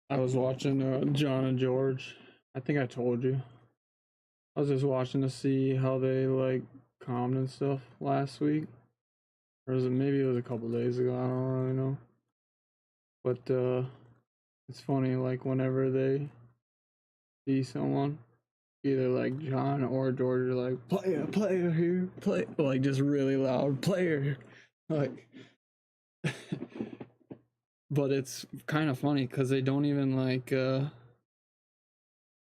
I was watching John and George. I think I told you. I was just watching to see how they like calmed and stuff last week. Or was it maybe it was a couple days ago, I don't really know. But it's funny, like whenever they see someone, either like John or George are like, player here, play like just really loud, player. Like but it's kind of funny because they don't even like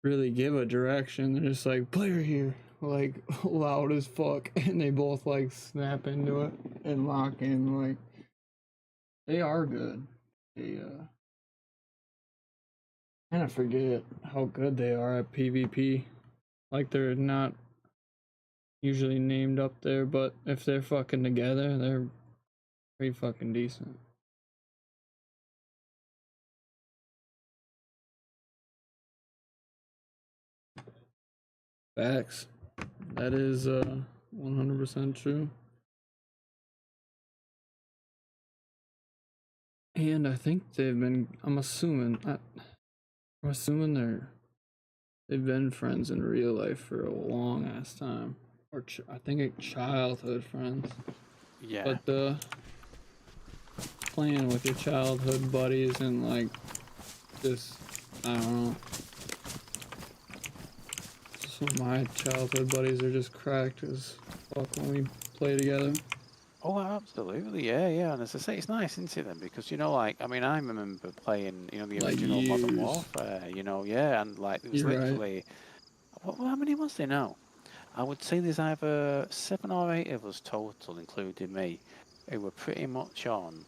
really give a direction. They're just like, player here, like loud as fuck, and they both like snap into it and lock in. Like they are good. They kind of forget how good they are at PvP. Like they're not usually named up there, but if they're fucking together, they're pretty fucking decent. Facts. That is 100% true. And I think they've been. I'm assuming they've been friends in real life for a long ass time, or I think childhood friends. Yeah. But playing with your childhood buddies and like just I don't know. Some of my childhood buddies are just cracked as fuck when we play together. Oh, absolutely, yeah. And as I say, it's nice, isn't it, then? Because, you know, like, I mean, I remember playing, you know, the Like original Modern years. Warfare, you know, yeah, and, like, it was You're literally, right. how many was there now? I would say there's either 7 or 8 of us total, including me, who were pretty much on,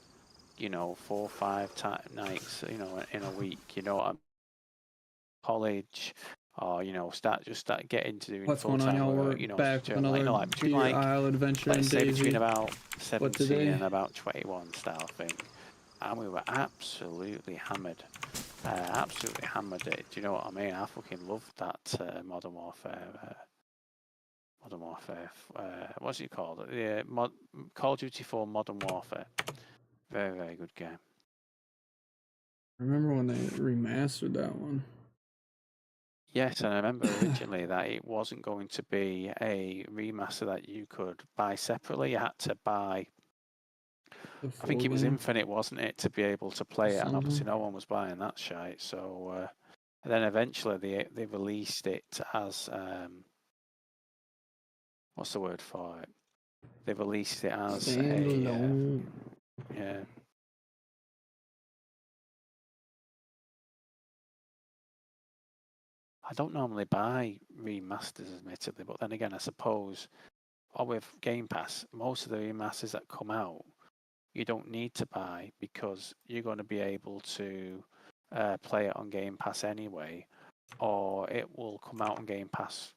4 or 5 nights, in a week. College, or start getting to doing What's going on, full-time y'all? work. We're back with Like another between Deer Isle adventure in let's say between Dayz. about What 17 today? and about 21 style thing, and we were absolutely hammered. Absolutely hammered it. Do you know what I mean? I fucking loved that Modern Warfare. What's it called? Yeah, Call of Duty 4 Modern Warfare. Very, very good game. I remember when they remastered that one. Yes, and I remember originally that it wasn't going to be a remaster that you could buy separately. You had to buy, I think it was Infinite, wasn't it, to be able to play it, and obviously no one was buying that shite. So then eventually they released it as what's the word for it? They released it as standalone. Yeah. I don't normally buy remasters, admittedly, but then again, I suppose, or with Game Pass, most of the remasters that come out, you don't need to buy because you're going to be able to play it on Game Pass anyway, or it will come out on Game Pass,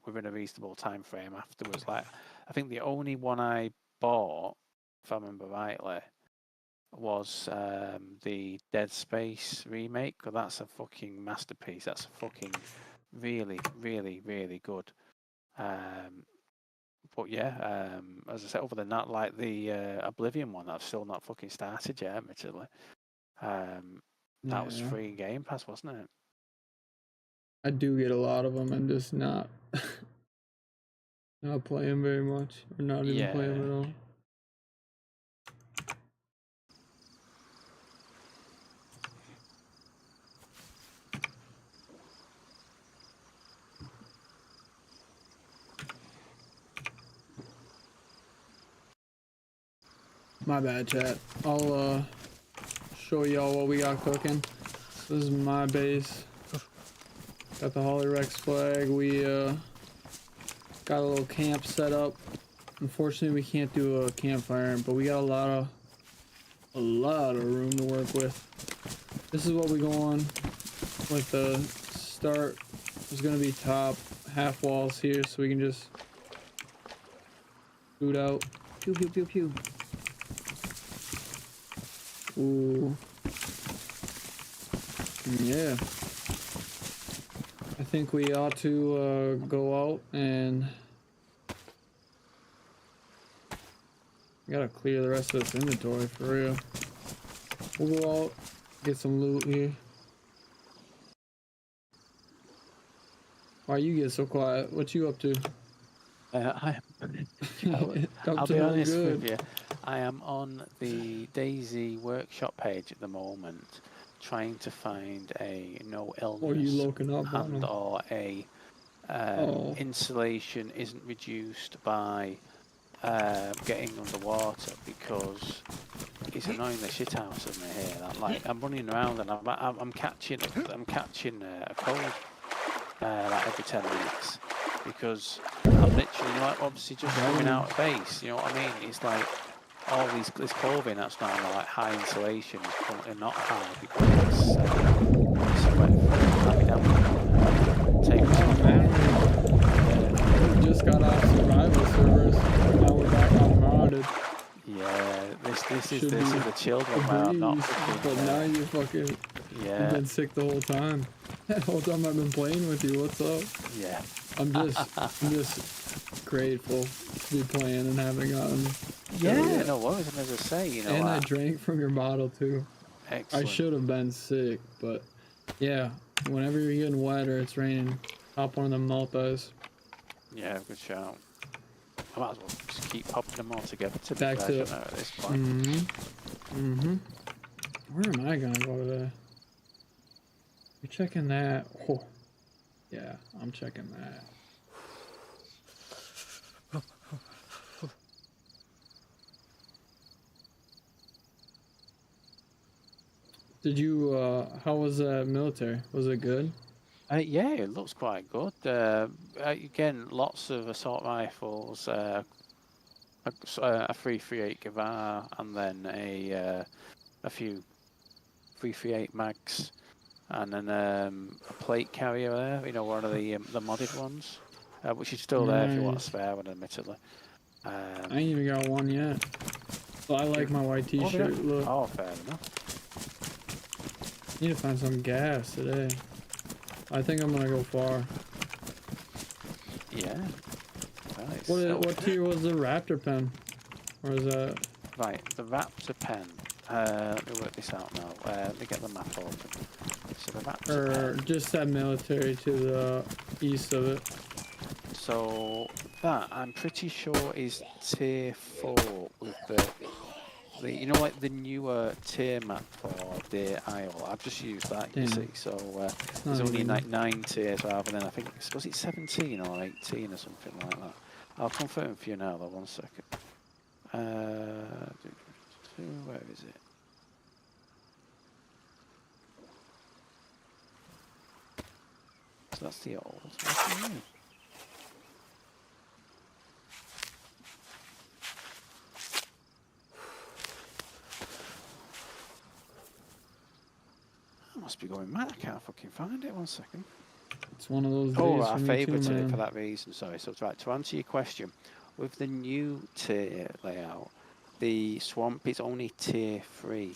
within a reasonable time frame afterwards. Like, I think the only one I bought, if I remember rightly, was the Dead Space remake. Because that's a fucking masterpiece. That's fucking really, really, really good. But yeah, as I said, other than that, like the Oblivion one, I've still not fucking started yet, admittedly. That was free in Game Pass, wasn't it? I do get a lot of them and just not playing very much, or not even playing at all. My bad, chat. I'll show y'all what we got cooking. This is my base. Got the Holly Rex flag. We got a little camp set up. Unfortunately, we can't do a campfire, but we got a lot of room to work with. This is what we go on. Like the start is gonna be top half walls here, so we can just boot out. Pew pew pew pew. Ooh. Yeah. I think we ought to go out and gotta clear the rest of this inventory for real. We'll go out, get some loot here. Why you get so quiet? What you up to? I'll be honest with you. I am on the Dayz workshop page at the moment, trying to find a no illness and or a insulation isn't reduced by getting underwater, because it's annoying the shit out of me here. Like, I'm running around and I'm catching a cold like every 10 minutes, because I'm literally like obviously just coming out of base. You know what I mean? It's like all this clothing that's not like high insulation is currently not high because it's wet. We just got off survival servers. Now we're back on modded. Yeah, this is the chilled one where I'm not fucking, but now you fucking you've been sick the whole time. The whole time I've been playing with you. What's up? Yeah. I'm just grateful to be playing and having on. Yeah, no worries. And as I say, and I drank from your bottle too. Excellent. I should have been sick, but yeah, whenever you're getting wet or it's raining, hop one of them multis. Yeah, good shout. I might as well just keep popping them all together to be back to at this point. Where am I gonna go today? You're checking that. Oh. Yeah, I'm checking that. Did you how was that military? Was it good? Yeah, it looks quite good. Again, lots of assault rifles, a 338 Gavar, and then a few 338 mags, and then a plate carrier there. You know, one of the modded ones, which is still there if you want a Nice. spare one, admittedly. I ain't even got one yet. Well, I like my white t-shirt. Look, Oh, fair enough. need to find some gas today. I think I'm gonna go far. Yeah. Nice. What tier was the Raptor pen? Or is that? Right, the Raptor pen. Let me work this out now. Let me get the map open. So the Raptor pen. Just that military to the east of it. So that I'm pretty sure is tier 4 with the you know, like the newer tier map for the Isle. I've just used that, you see. So there's only like 9 tiers rather than, I think, was it 17 or 18 or something like that. I'll confirm for you now though, 1 second. Where is it? So that's the old. What's the new? I must be going mad. I can't fucking find it. 1 second. It's one of those days. Oh, I favorited it for that reason. Sorry. So right, to answer your question, with the new tier layout, the swamp is only tier 3.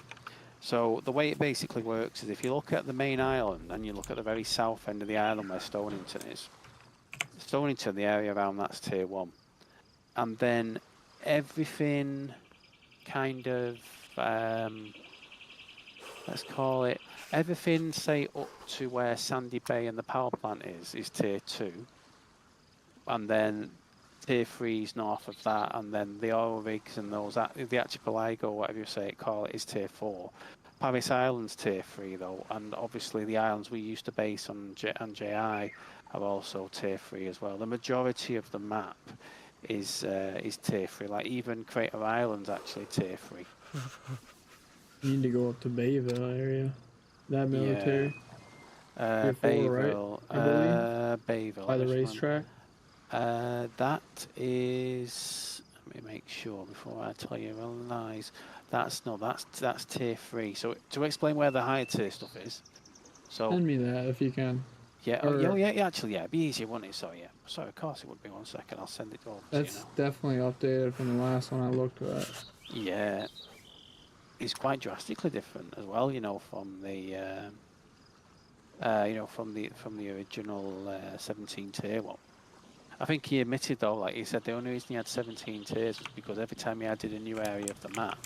So the way it basically works is if you look at the main island and you look at the very south end of the island where Stonington is, Stonington, the area around that's tier 1. And then everything kind of, let's call it, everything say up to where Sandy Bay and the power plant is tier 2. And then tier 3 is north of that, and then the oil rigs and those, the archipelago, whatever you say, call it, is tier 4. Paris Island's tier 3 though, and obviously the islands we used to base on JI are also tier 3 as well. The majority of the map is tier 3, like even Crater Island's actually tier 3. You need to go up to Bayville area. That military. Yeah. Bayville, right? Bayville. By the racetrack. That is. Let me make sure before I tell you lies. That's tier 3. So to explain where the higher tier stuff is. So send me that if you can. Yeah. Oh, yeah. Actually, yeah. It'd be easier, wouldn't it? So yeah. Sorry, of course it would be. 1 second. I'll send it over to you now. That's definitely updated from the last one I looked at. Yeah. It's quite drastically different as well. You know, from the. From the original 17 tier one. I think he admitted though, like he said, the only reason he had 17 tiers was because every time he added a new area of the map,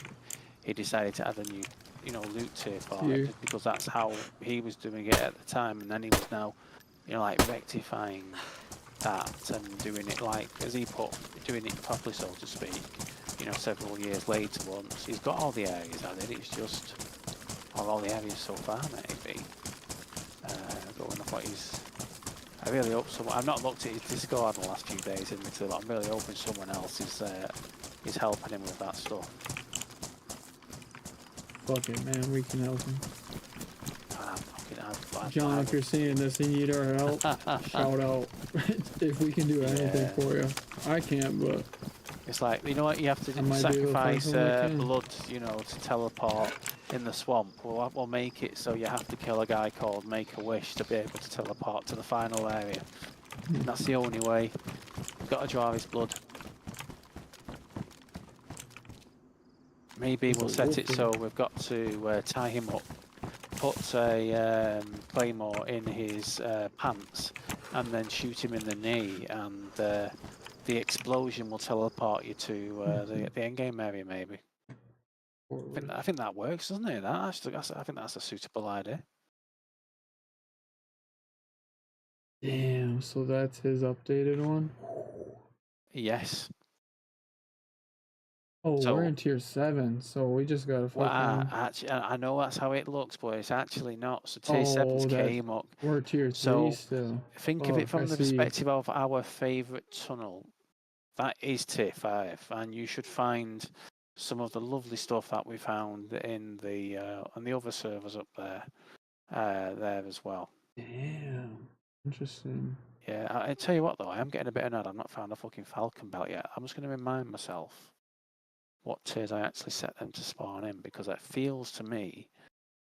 he decided to add a new, loot tier for it, just because that's how he was doing it at the time, and then he was now, like rectifying that and doing it like, as he put, doing it properly, so to speak. Several years later, once he's got all the areas added, it's just, or all the areas so far, maybe. Going off what he's. I really hope someone. I've not looked at his Discord in the last few days, but I'm really hoping someone else is helping him with that stuff. Fuck it, man. We can help him. I'd John, if you're seeing this and you need our help, shout out. If we can do anything for you. I can't, but. It's like, you know what, you have to sacrifice blood, to teleport in the swamp. We'll make it so you have to kill a guy called Make-A-Wish to be able to teleport to the final area. And that's the only way. You've got to draw his blood. Maybe we'll set it so we've got to tie him up, put a claymore in his pants, and then shoot him in the knee, and the explosion will teleport you to the endgame area, maybe. I think that works, doesn't it? I think that's a suitable idea. Damn, so that's his updated one? Yes. Oh, so, we're in tier 7, so we just gotta fucking... Well, actually, I know that's how it looks, but it's actually not. So tier 7's came up. We're tier 3 still. Think of it from the perspective of our favourite tunnel. That is tier 5, and you should find some of the lovely stuff that we found in the on the other servers up there as well. Damn. Interesting. Yeah, I tell you what though, I am getting a bit annoyed I've not found a fucking falcon belt yet. I'm just going to remind myself what tiers I actually set them to spawn in, because it feels to me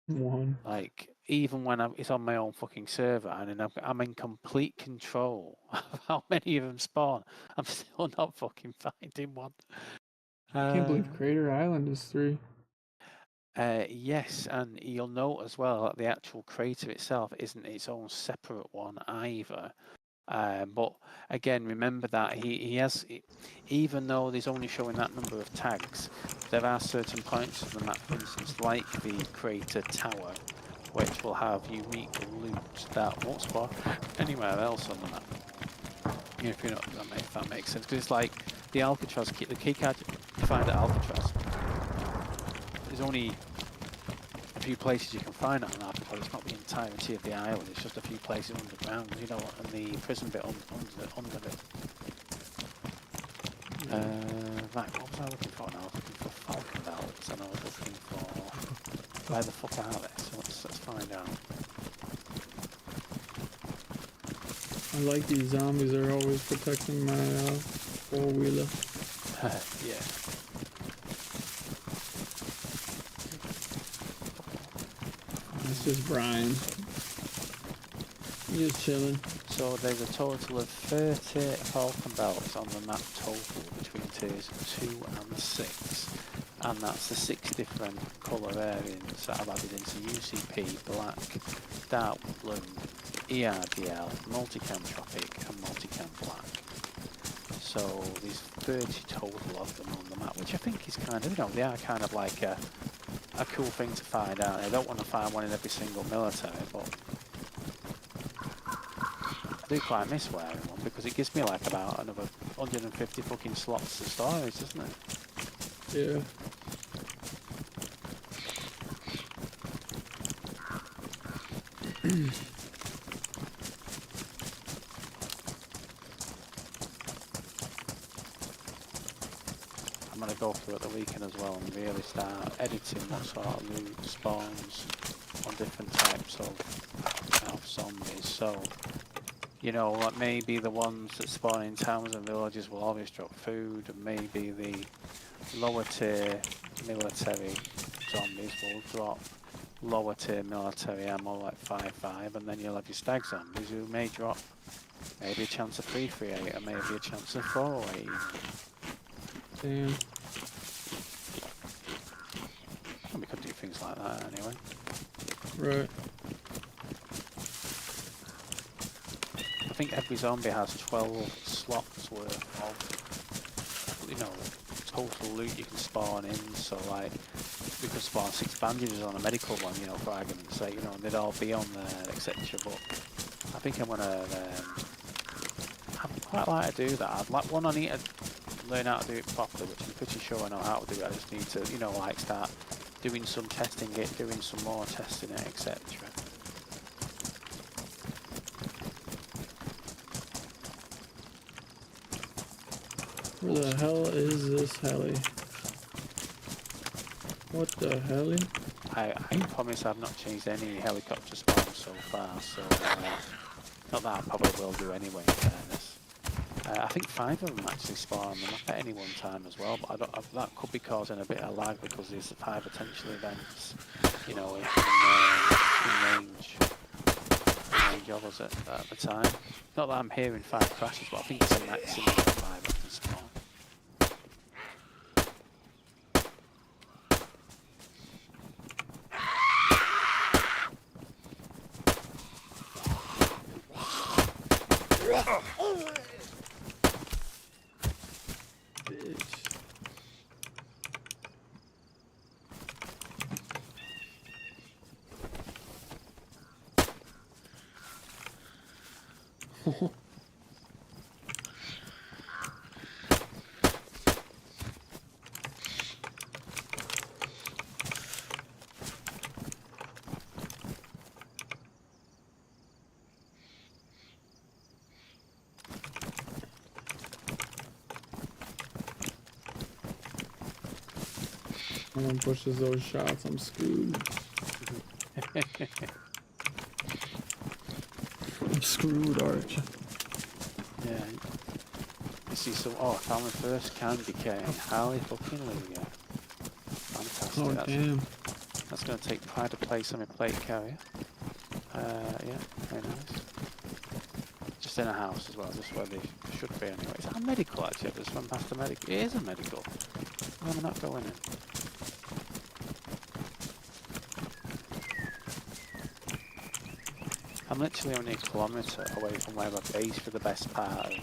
One. like even when it's on my own fucking server and then I'm in complete control of how many of them spawn, I'm still not fucking finding one. I can't believe Crater Island is 3. Yes, and you'll note as well that the actual crater itself isn't its own separate one either. But again, remember that he has, even though there's only showing that number of tags, there are certain points of the map, for instance, like the crater tower, which will have unique loot that won't spawn anywhere else on the map. If you know if that makes sense, because it's like the Alcatraz key, the key card you find at Alcatraz. There's only a few places you can find it on Alcatraz. It's not the entirety of the island. It's just a few places underground, you know, and the prison bit under it. Right, what was I looking for now? I was looking for falcon belts, and I was looking for where the fuck are they? So let's find out. I like these zombies. They're always protecting my 4-wheeler. Yeah. It's just Brian. He's just chilling. So there's a total of 30 falcon belts on the map total between tiers 2 and 6. And that's the 6 different colour variants that I've added into UCP, black, dark blue, ERDL, multicam tropic and multicam black. So there's 30 total of them on the map, which I think is kind of, you know, they are kind of like a cool thing to find out. I don't want to find one in every single military, but I do quite miss wearing one because it gives me like about another 150 fucking slots of storage, doesn't it? Yeah. I'm going to go through at the weekend as well and really start editing what sort of loot spawns on different types of zombies. So, you know, like maybe the ones that spawn in towns and villages will always drop food, and maybe the lower tier military zombies will drop lower tier military ammo like 5.5, and then you'll have your stag zombies who may drop maybe a chance of 3.38 or maybe a chance of 4.08. Damn. And we could do things like that anyway. Right. I think every zombie has 12 slots worth of, you know, total loot you can spawn in. So like, we could spawn 6 bandages on a medical one, you know, for argument's sake, you know, and they'd all be on there, etc. But I think I'm gonna, I'd quite like to do that. I'd like, one, I need to learn how to do it properly, which I'm pretty sure I know how to do it. I just need to, you know, like start doing some testing it, doing some more testing it, etc. Where the hell is this heli? What the heli? I promise I've not changed any helicopter spawns so far, so not that I probably will do anyway, in fairness. I think 5 of them actually spawn on the map at any one time as well, but that could be causing a bit of lag because there's 5 potential events, you know, in range of us at the time. Not that I'm hearing 5 crashes, but I think it's a maximum of 5 that can spawn. Someone pushes those shots, I'm screwed. screwed, Arch. Yeah. You see some. Oh, I found my first candy cane. Highly fucking legal. Fantastic. Oh, damn. That's going to take pride of place on my plate carrier. Yeah, very nice. Just in a house as well, just where they should be anyway. Is that a medical actually? I've just run past a medical. It is a medical. Why am I not going in? I'm literally only a kilometre away from where I've based for the best part of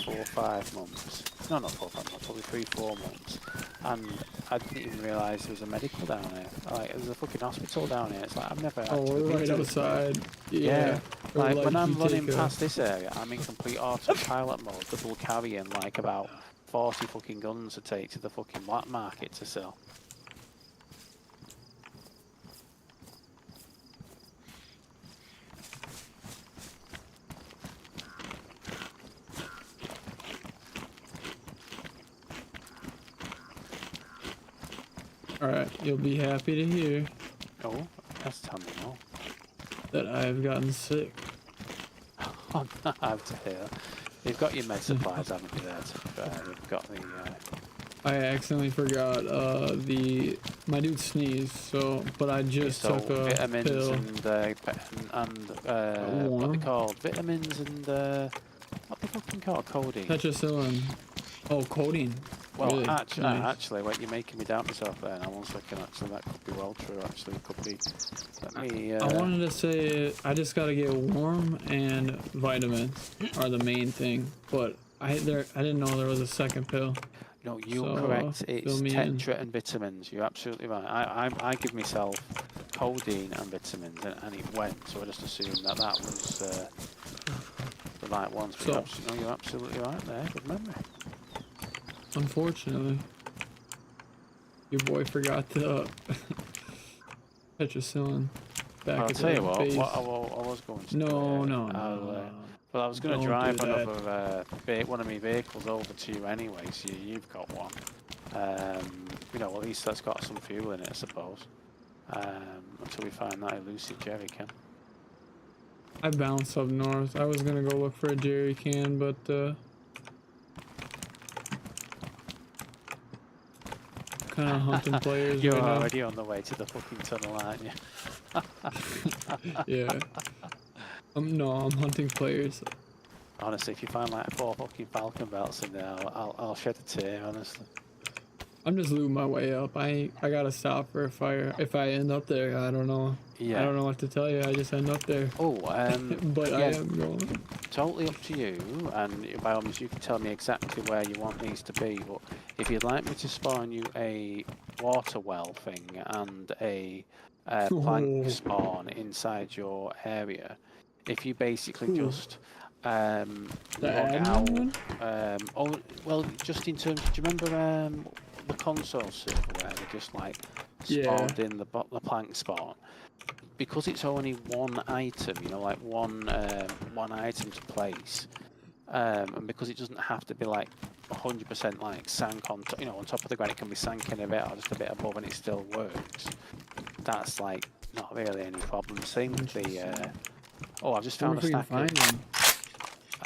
4 or 5 months. No, not 4 or 5 months, probably 3 or 4 months. And I didn't even realise there was a medical down here. Like, there's a fucking hospital down here. It's like, I've never Oh, actually we're been right to this place. outside. Yeah. Or Like, when I'm you running take past this area, I'm in complete autopilot mode, double carrying like about 40 fucking guns to take to the fucking black market to sell. Alright, you'll be happy to hear Oh, that's tell me more. that I've gotten sick. I'm not out to hear. You've got your med supplies, haven't you, there, to be fair? You've got the... I accidentally forgot my dude sneezed, but I just took a vitamins pill. and what they call vitamins and what they fucking call codeine. Penicillin. Oh, codeine. Well, really? actually, wait, you're making me doubt myself there. Now, 1 second, actually, that could be well true. Actually, it could be. Let me. I wanted to say I just gotta get warm, and vitamins are the main thing. But I didn't know there was a second pill. No, you're correct. It's tetra and vitamins. You're absolutely right. I give myself codeine and vitamins, and it went. So I just assumed that was the right ones. But you're absolutely right there. Good memory. Unfortunately, your boy forgot the penicillin back I'll at tell you the what, base. I was going to No. Well, I was going to drive another one of my vehicles over to you anyway, so you've got one. You know, at least that's got some fuel in it, I suppose. Until we find that elusive jerry can. I bounced up north. I was gonna go look for a jerry can, but kind of hunting players. You're right already on the way to the fucking tunnel, aren't you? Yeah. No, I'm hunting players. Honestly, if you find like 4 fucking falcon belts in there, I'll shed a tear. Honestly. I'm just looting my way up. I gotta stop for a fire. If I end up there, I don't know. Yeah. I don't know what to tell you. I just end up there. Oh, but yeah, I am going. Totally up to you, and by all means, you can tell me exactly where you want these to be. But if you'd like me to spawn you a water well thing and a plank spawn inside your area, if you basically just log out. Oh, well, just in terms. Do you remember the console server where they just like spawned in the plank spawn? Because it's only one item, you know, like one item to place, and because it doesn't have to be like 100% like sank on, you know, on top of the ground, it can be sank in a bit or just a bit above, and it still works. That's like not really any problem. Same with the. Oh, I've just found a stack of.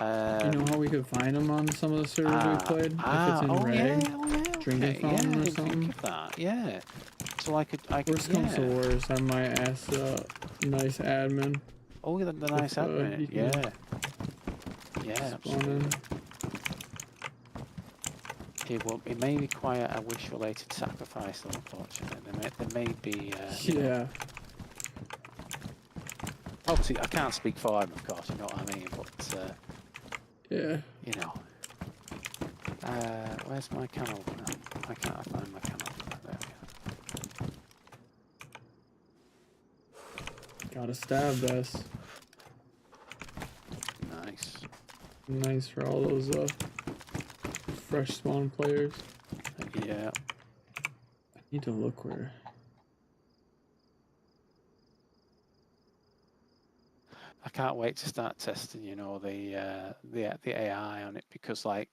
You know how we could find them on some of the servers we played? If it's in Reg, drinking fountain or something. Think of that. Yeah. So I could. Worst comes to worst, I might ask a nice admin. Oh, the nice admin. Yeah. Yeah, absolutely. It may require a wish-related sacrifice, though, unfortunately. There may be. Yeah. Obviously, I can't speak for him, of course. You know what I mean, but. Yeah. You know. Where's my camel opener? I can't find my camel opener. There we go. Got a stab vest. Nice. Nice for all those fresh spawn players. Yeah. I need to look where. I can't wait to start testing, you know, the AI on it, because like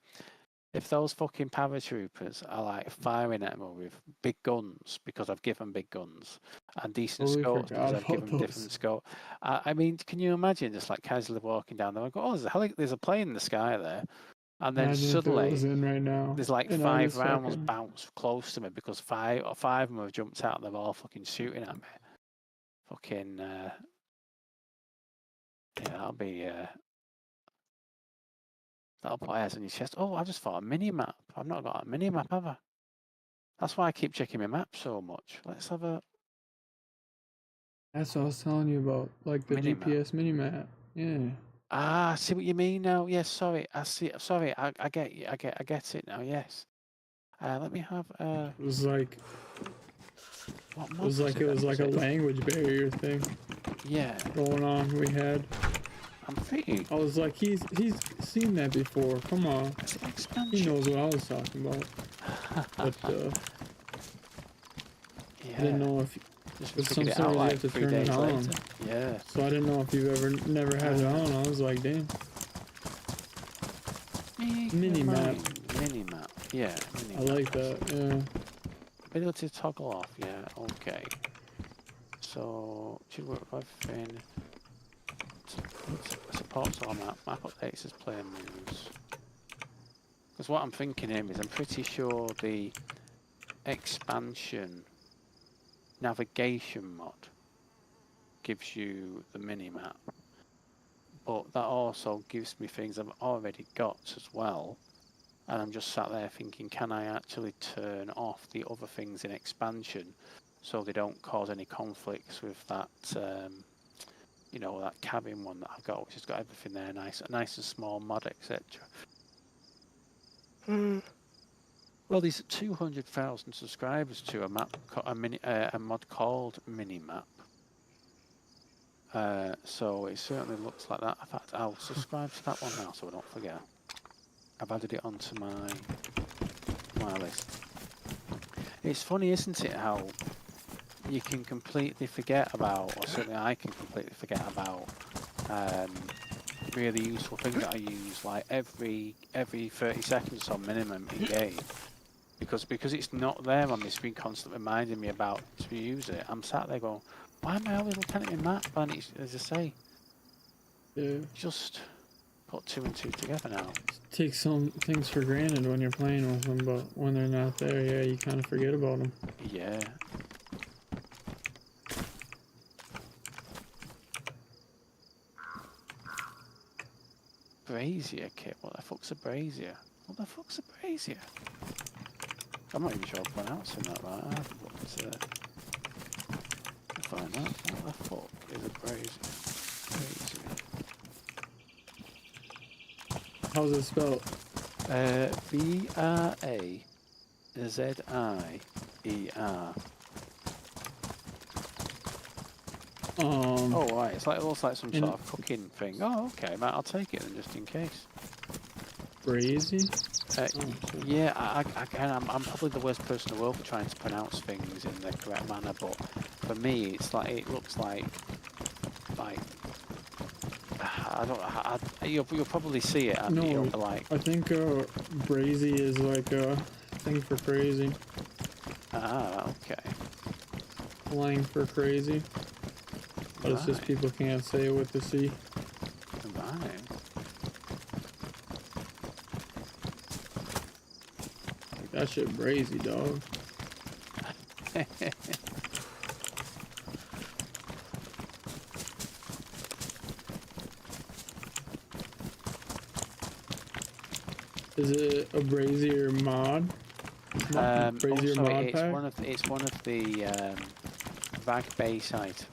if those fucking paratroopers are like firing at me with big guns because I've given big guns and decent Totally scopes because forgot I've about given those. different scope, I mean, can you imagine just like casually walking down there and go, oh, there's a plane in the sky there, and then Imagine if it was suddenly in right now. there's like And I 5 just rounds fucking. bounce close to me because five of them have jumped out and they're all fucking shooting at me. Fucking yeah, that'll put hairs on your chest. Oh, I just thought a mini map. I've not got a mini map, have I? That's why I keep checking my map so much. Let's have a That's what I was telling you about, like the mini-map. GPS mini map. Yeah. Ah, I see what you mean now. Yes, sorry. I see. Sorry, I get you. I get it now. Yes. Let me have. It was like. What It mod was like a language barrier thing Yeah. going on. We had. I'm pretty. I was like, he's seen that before. Come on. It's an expansion. He knows what I was talking about. But yeah. I didn't know if. Just With some figured it servers out you like have to 3 turn it days on. later. Yeah. So I didn't know if you've never had it on. I was like, damn. Mini map. Mini map. Yeah. I like that. Yeah. Ability to toggle off. Yeah. Okay. So should work with everything. Supports all map updates as player moves. Because what I'm thinking here is I'm pretty sure the expansion navigation mod gives you the mini map, but that also gives me things I've already got as well, and I'm just sat there thinking, can I actually turn off the other things in expansion so they don't cause any conflicts with that you know, that cabin one that I've got, which has got everything there, nice and small mod, etc. Well, there's 200,000 subscribers to a map, a mod called Minimap. So it certainly looks like that. In fact, I'll subscribe to that one now so I don't forget. I've added it onto my list. It's funny, isn't it, how you can completely forget about, or certainly I can completely forget about, really useful things that I use like every 30 seconds on minimum in game. Because it's not there on my screen constantly reminding me about to use it. I'm sat there going, why am I always looking at my map? And it's, as I say, just put 2 and 2 together now. Take some things for granted when you're playing with them, but when they're not there, yeah, you kind of forget about them. Yeah. Brazier kit. What the fuck's a brazier? What the fuck's a brazier? I'm not even sure I'm pronouncing that right. I haven't looked find that. What the fuck is a brazier? How's it spelled? B-R-A-Z-I-E-R. Oh, right. It's like, it looks like some sort of cooking thing. Oh, okay. Mate, I'll take it then, just in case. Brazy? Yeah, I'm probably the worst person in the world for trying to pronounce things in the correct manner, but for me, it's like, it looks like I don't know. You'll probably see it, and no, you'll be like, I think brazy is like a thing for crazy. Ah, okay. Slang for crazy. But it's just people can't say it with the C. Right. Like, that shit brazy, dog. Is it a brazier mod? Brazier also, mod it's pack? one of the rag base items.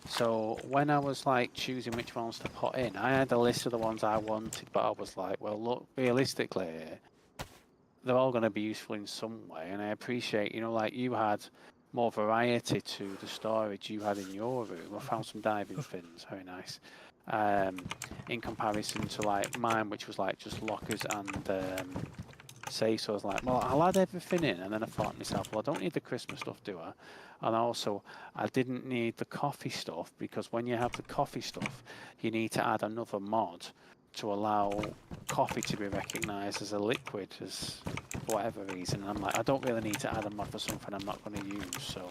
So when I was like choosing which ones to put in, I had a list of the ones I wanted, but I was like, well, look, realistically, they're all going to be useful in some way. And I appreciate, you know, like you had more variety to the storage you had in your room. I found some diving fins, very nice. In comparison to like mine, which was like just lockers and safe. So I was like, well, I'll add everything in, and then I thought to myself, well, I don't need the Christmas stuff, do I? And also, I didn't need the coffee stuff, because when you have the coffee stuff, you need to add another mod to allow coffee to be recognised as a liquid, as for whatever reason. And I'm like, I don't really need to add them up for something I'm not going to use. So,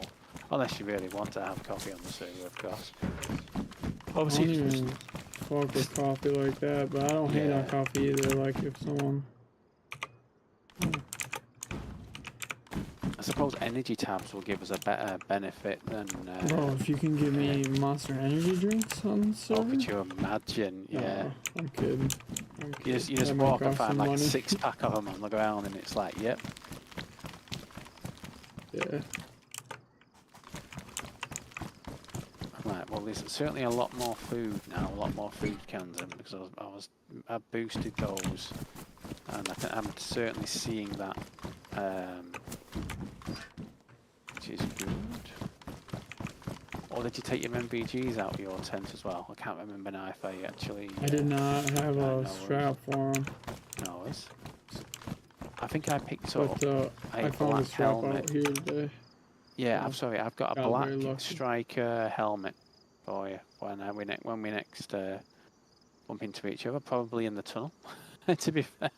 unless you really want to have coffee on the server, of course. I don't even fuck with coffee like that, but I don't hate on coffee either. Like if someone. I suppose energy tabs will give us a better benefit than. Bro, if you can give me Monster Energy drinks on the server. Oh, could you imagine? Yeah. No, I'm kidding. You just walk and find like a 6-pack of them on the ground, and it's like, yep. Yeah. Right. Well, there's certainly a lot more food now, a lot more food cans in, because I boosted those, and I'm certainly seeing that, which is good. Or did you take your MVGs out of your tent as well? I can't remember now if I actually. I did not have a strap for them. No, I think I picked up. I found a strap out here today. Yeah, I'm sorry. I've got a black striker helmet for you when we next bump into each other, probably in the tunnel. To be fair.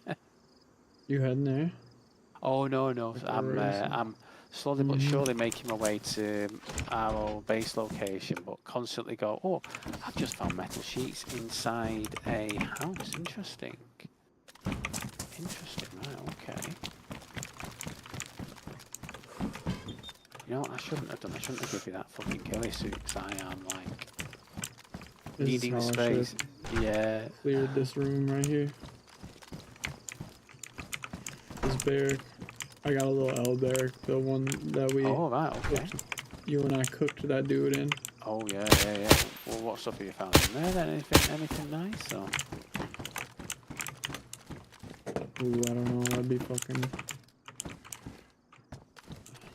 You heading there? Oh no! I'm slowly but surely making my way to our old base location, but constantly go, oh, I've just found metal sheets inside a house. Interesting. Interesting, right, okay. You know what I shouldn't have done? I shouldn't have given you that fucking ghillie suit, because I am, like, needing space. Yeah. Cleared this room right here. This barrack. I got a little L barrack, the one that we. Oh, right, okay. You and I cooked that dude in. Oh, yeah. Well, what stuff have you found in there then? Anything nice, or? Ooh, I don't know. That'd be fucking.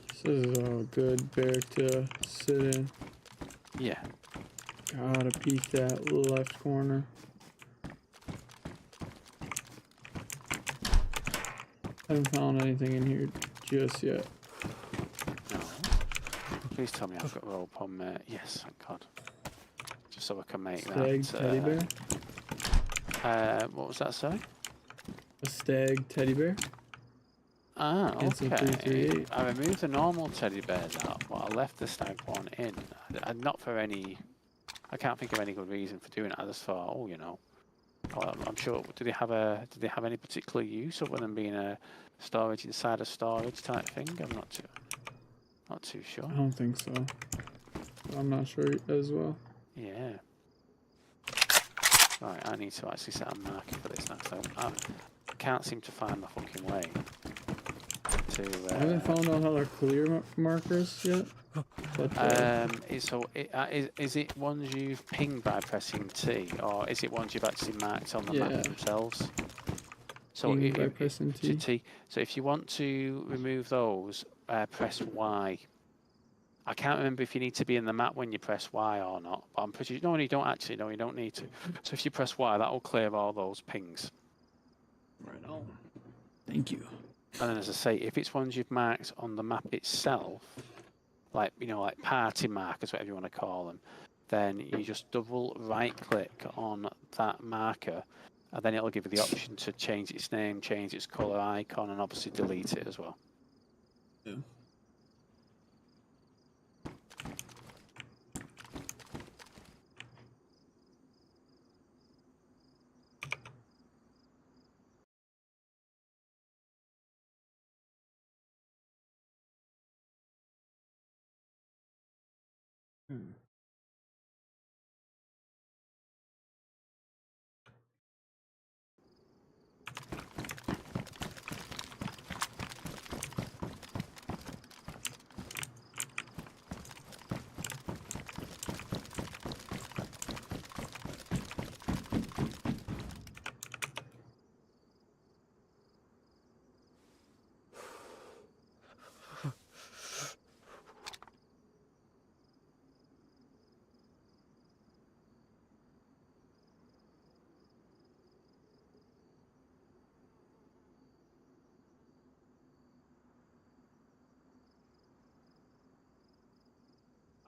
This is a good barrack to sit in. Yeah. Gotta peek that left corner. Haven't found anything in here just yet. No. Please tell me I've got rope on there. Yes, thank God. Just so I can make stag that. Teddy bear? What was that, sorry? A stag teddy bear. Ah, okay. I removed the normal teddy bears out, but I left the stag one in. Not for any. I can't think of any good reason for doing it. I just thought, oh, you know. Well, I'm sure. Did they have any particular use other than being a storage inside a storage type thing? I'm not too sure. I don't think so. I'm not sure as well. Yeah. Right, I need to actually set a marker for this now. So I can't seem to find my fucking way to. I haven't found out how to clear markers yet. But, is it ones you've pinged by pressing T, or is it ones you've actually marked on the map themselves? So by pressing T. So if you want to remove those, press Y. I can't remember if you need to be in the map when you press Y or not, but I'm pretty sure. No, you don't actually. No, you don't need to. So if you press Y, that will clear all those pings. Right on. Thank you. And then, as I say, if it's ones you've marked on the map itself, like, you know, like party markers, whatever you want to call them, then you just double right click on that marker, and then it'll give you the option to change its name, change its color icon, and obviously delete it as well. Yeah.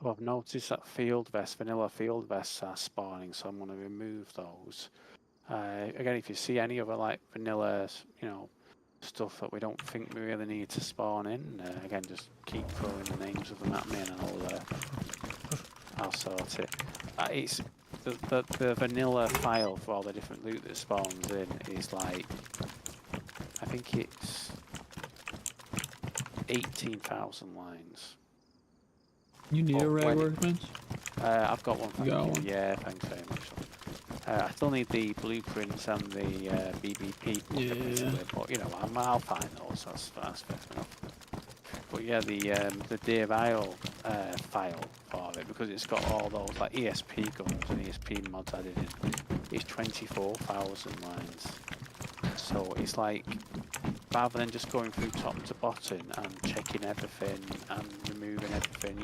Well, I've noticed that vanilla field vests are spawning, so I'm going to remove those. Again, if you see any other like vanilla, stuff that we don't think we really need to spawn in, again, just keep throwing the names of them at me, and I'll sort it. It's the vanilla file for all the different loot that spawns in is like, I think it's 18,000 lines. You need a rag workbench? I've got one. Thank You got you. one? Yeah, thanks very much. I still need the blueprints and the BBP. Yeah. But I'll find those. That's fair enough. But yeah, the Dayz file for it, because it's got all those like ESP guns and ESP mods added in, is 24,000 lines. So it's like, rather than just going through top to bottom and checking everything and removing everything,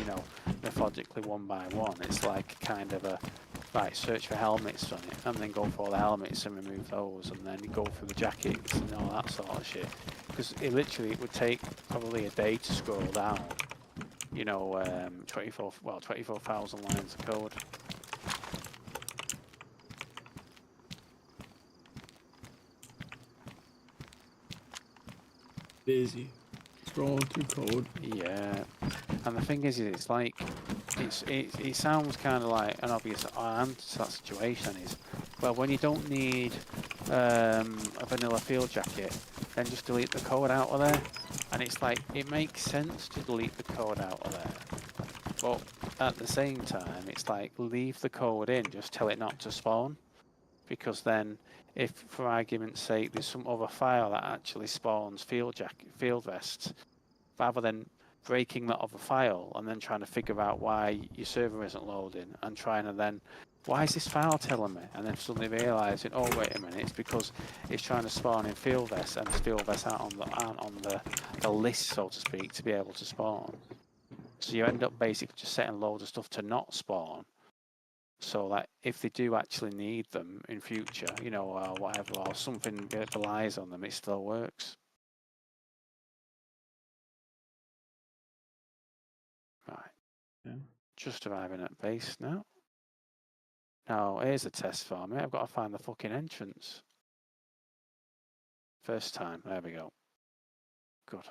methodically one by one, it's like kind of a, right, search for helmets on it, and then go for all the helmets and remove those, and then go through the jackets and all that sort of shit. Because it would take probably a day to scroll down, 24,000 lines of code. Busy. Scrolling through code. Yeah, and the thing is, it's like, it sounds kind of like an obvious answer to that situation is, well, when you don't need a vanilla field jacket, then just delete the code out of there. And it's like, it makes sense to delete the code out of there, but at the same time, it's like, leave the code in, just tell it not to spawn, because then, if for argument's sake there's some other file that actually spawns field vests, rather than breaking that other file and then trying to figure out why your server isn't loading and trying to then, why is this file telling me? And then suddenly realising, oh wait a minute, it's because it's trying to spawn in field vests, and field vests aren't on the list, so to speak, to be able to spawn. So you end up basically just setting loads of stuff to not spawn, so that if they do actually need them in future, or whatever, or something relies on them, it still works. Right. Yeah. Just arriving at base now. Now, here's a test for me. I've got to find the fucking entrance. First time. There we go. Good.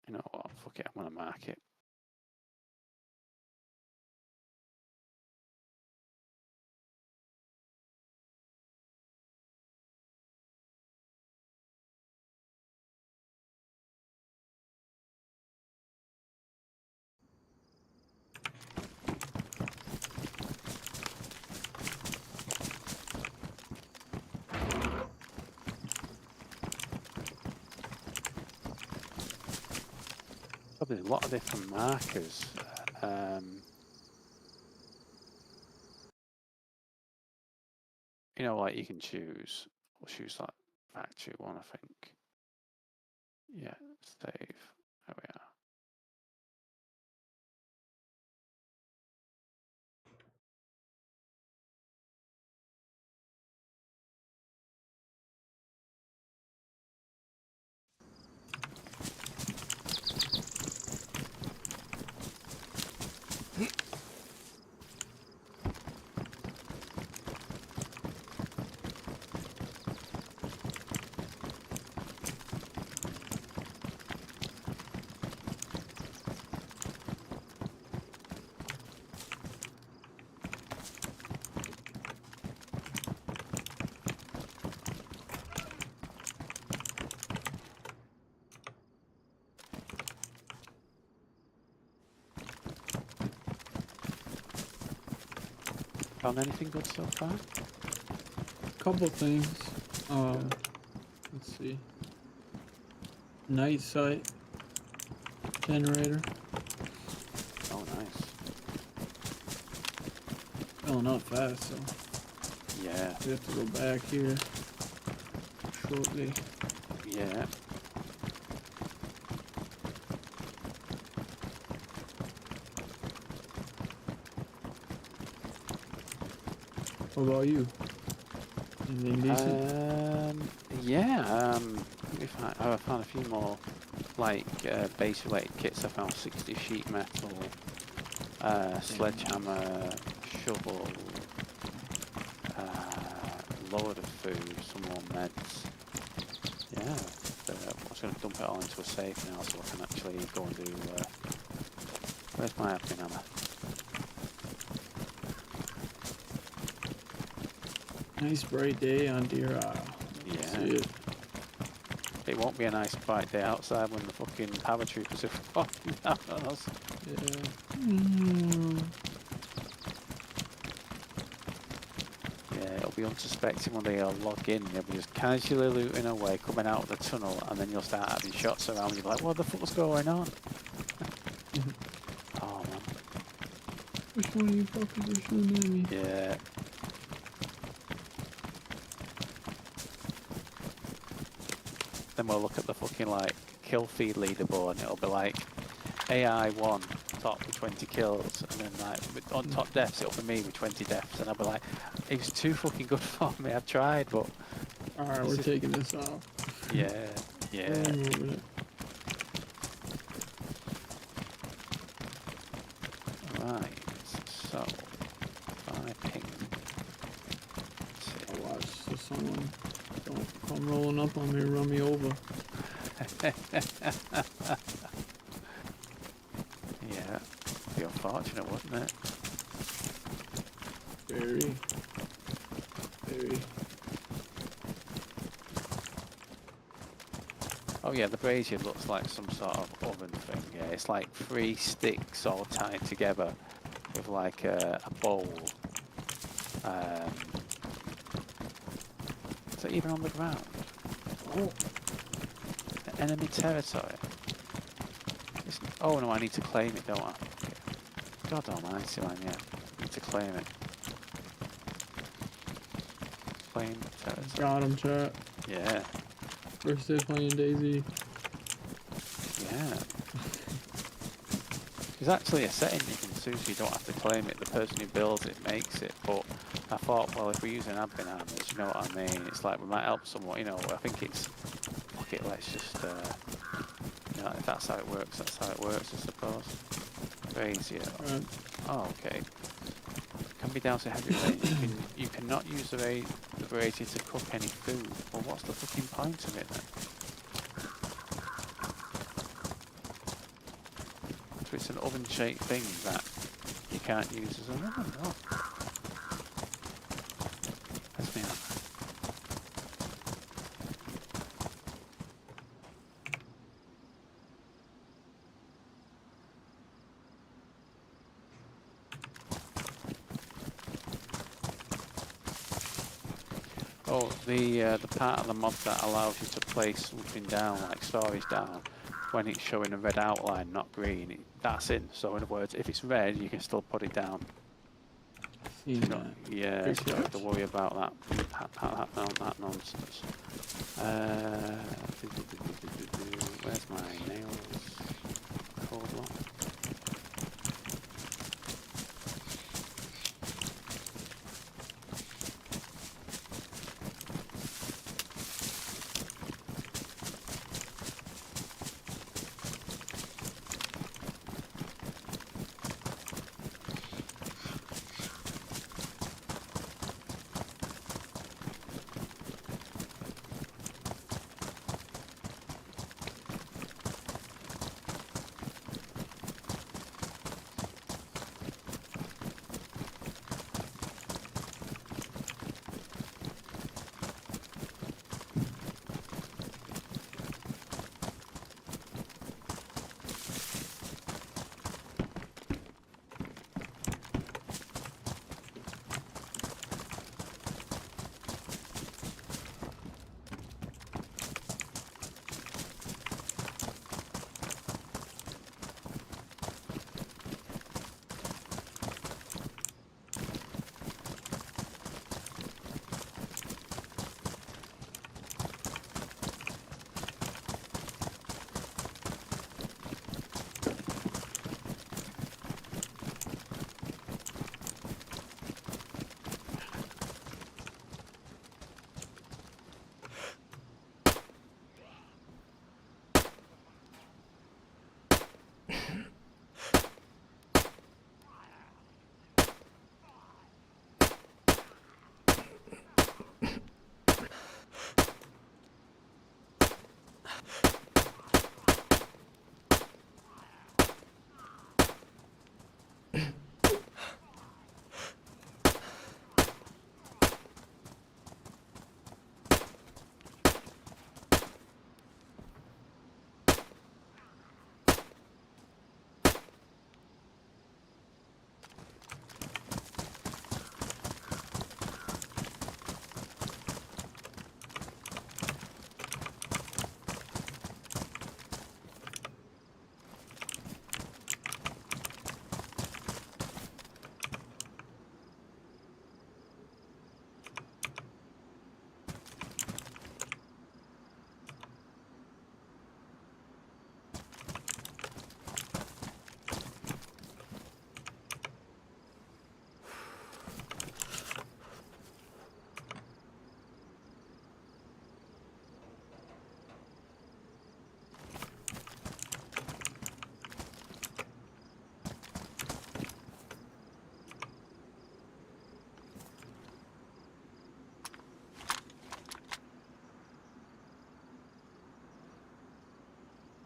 You know what? Fuck it. I'm going to mark it. Probably a lot of different markers. Like you can choose. We'll choose that factory one, I think. Yeah, save. There we are. Found anything good so far? Couple things. Let's see. Night sight generator. Oh, nice. Filling up fast, so Yeah. we have to go back here shortly. Yeah. What about you? Anything decent? Yeah. I found a few more like base related kits. I found 60 sheet metal, Sledgehammer, shovel, load of food, some more meds. Yeah, I'm just going to dump it all into a safe now so I can actually go and do... where's my admin hammer? Nice bright day on Deer Isle. Yeah. See it. It won't be a nice bright day outside when the fucking paratroopers are fucking down on us. Yeah. Yeah, it'll be unsuspecting when they log in. They'll be just casually looting away, coming out of the tunnel, and then you'll start having shots around. You'll be like, what the fuck's going on? Oh, man. Which one of you fuckers are shooting at me? Yeah. Then we'll look at the fucking, like, kill feed leaderboard, and it'll be like, AI 1, top with 20 kills, and then, like, on top deaths, it'll be me with 20 deaths, and I'll be like, it was too fucking good for me, I've tried, but... Alright, we're taking this off. Yeah, yeah. Right, so, if I ping... I'll watch so someone don't come rolling up on me and run me over. Yeah, be unfortunate, wouldn't it? Very. Oh yeah, the brazier looks like some sort of oven thing. Yeah, it's like 3 sticks all tied together with like a bowl. Is it even on the ground? Oh. Enemy territory. Oh no, I need to claim it, don't I? God almighty, man, yeah. I need to claim it. Claim territory. Got him, chat. Yeah. First day playing Dayz. Yeah. There's actually a setting you can do so you don't have to claim it. The person who builds it makes it, but I thought, well, if we're using admin hammers, you know what I mean? It's like we might help someone, you know, I think it's, fuck it, let's just, you know, if that's how it works, that's how it works, I suppose. Brazier. Right. Oh, okay. Can be down to heavy rain. You cannot use the brazier to cook any food. Well, what's the fucking point of it then? So it's an oven-shaped thing that you can't use as an oven. Oh. That's me. Oh, the part of the mod that allows you to place something down, like storage down, when it's showing a red outline, not green, that's in. So in other words, if it's red, you can still put it down. Seen So that. yeah, so you don't have to worry about that nonsense. Where's my nails? Cold lock.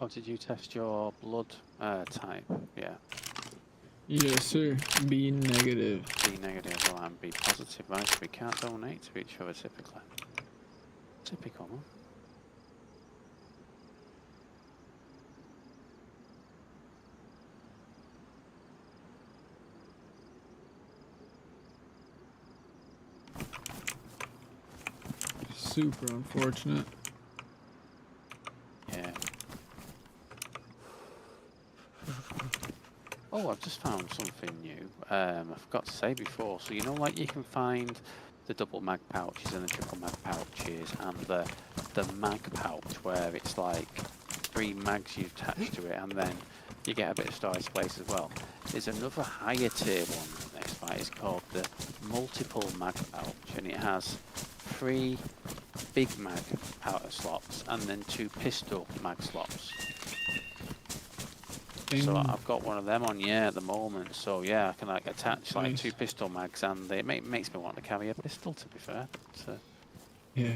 Oh, did you test your blood type? Yeah. Yes, sir. B negative. B negative, well, and B positive, right? So we can't donate to each other typically. Typical, huh? Super unfortunate. Yeah. Oh, I've just found something new. I forgot to say before. So you know, like you can find the double mag pouches and the triple mag pouches, and the mag pouch where it's like 3 mags you attach to it, and then you get a bit of storage space as well. There's another higher tier one next, right? It's called the multiple mag pouch, and it has 3 big mag powder slots and then 2 pistol mag slots. So I've got one of them on, yeah, at the moment. So yeah, I can like attach like 2 pistol mags, and it makes me want to carry a pistol, to be fair. So yeah.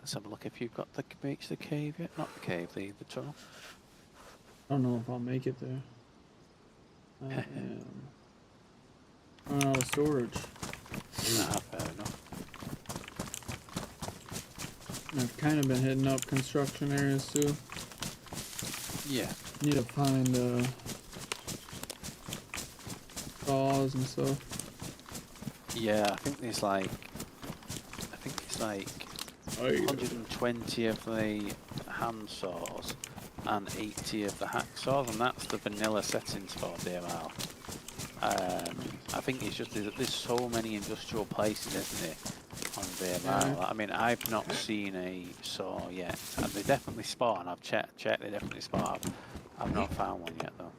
let's have a look if you've got reached the cave yet. Not the cave, the tunnel. I don't know if I'll make it there. I am. Run out of storage. Nah, fair enough. I've kind of been hitting up construction areas too. Yeah. Need to find saws and stuff. Yeah, I think it's like 120 of the hand saws and 80 of the hacksaws, and that's the vanilla settings for DMR. I think it's just there's so many industrial places, isn't it, on DMR? Yeah. I mean, I've not seen a saw yet, and they definitely spawn. I've checked, they definitely spawn. I've not found one yet though.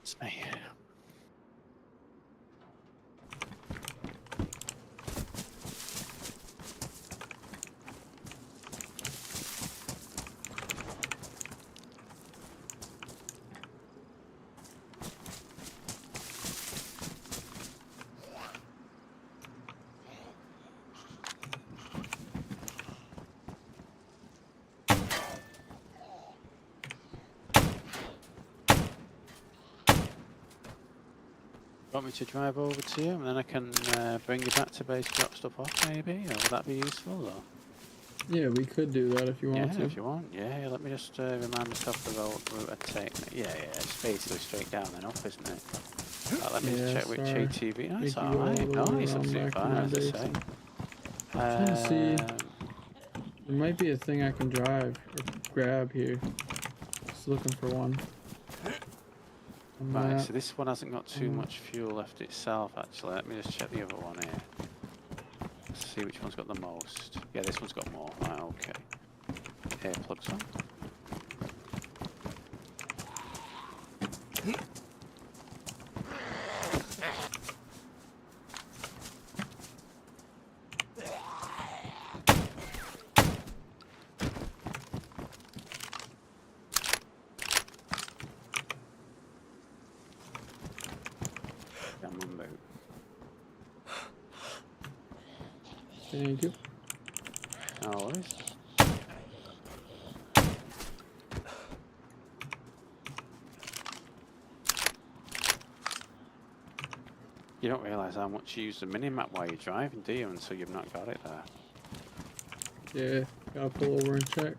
It's me. Want me to drive over to you and then I can bring you back to base, drop stuff off maybe? Or would that be useful? Or? Yeah, we could do that if you want to. Yeah, if you want. Yeah, let me just remind myself the route I'd take. Yeah, it's basically straight down and up, isn't it? Let me just check which ATV. No, it's alright. No, it's not too far, as I say. I'm trying to see. There might be a thing I can drive or grab here. Just looking for one. Right, so this one hasn't got too much fuel left itself, actually. Let me just check the other one here. Let's see which one's got the most. Yeah, this one's got more. Right, okay. Earplugs on. Thank you. No worries. You don't realise how much you use the mini-map while you're driving, do you, until you've not got it Yeah, there? gotta pull over and check.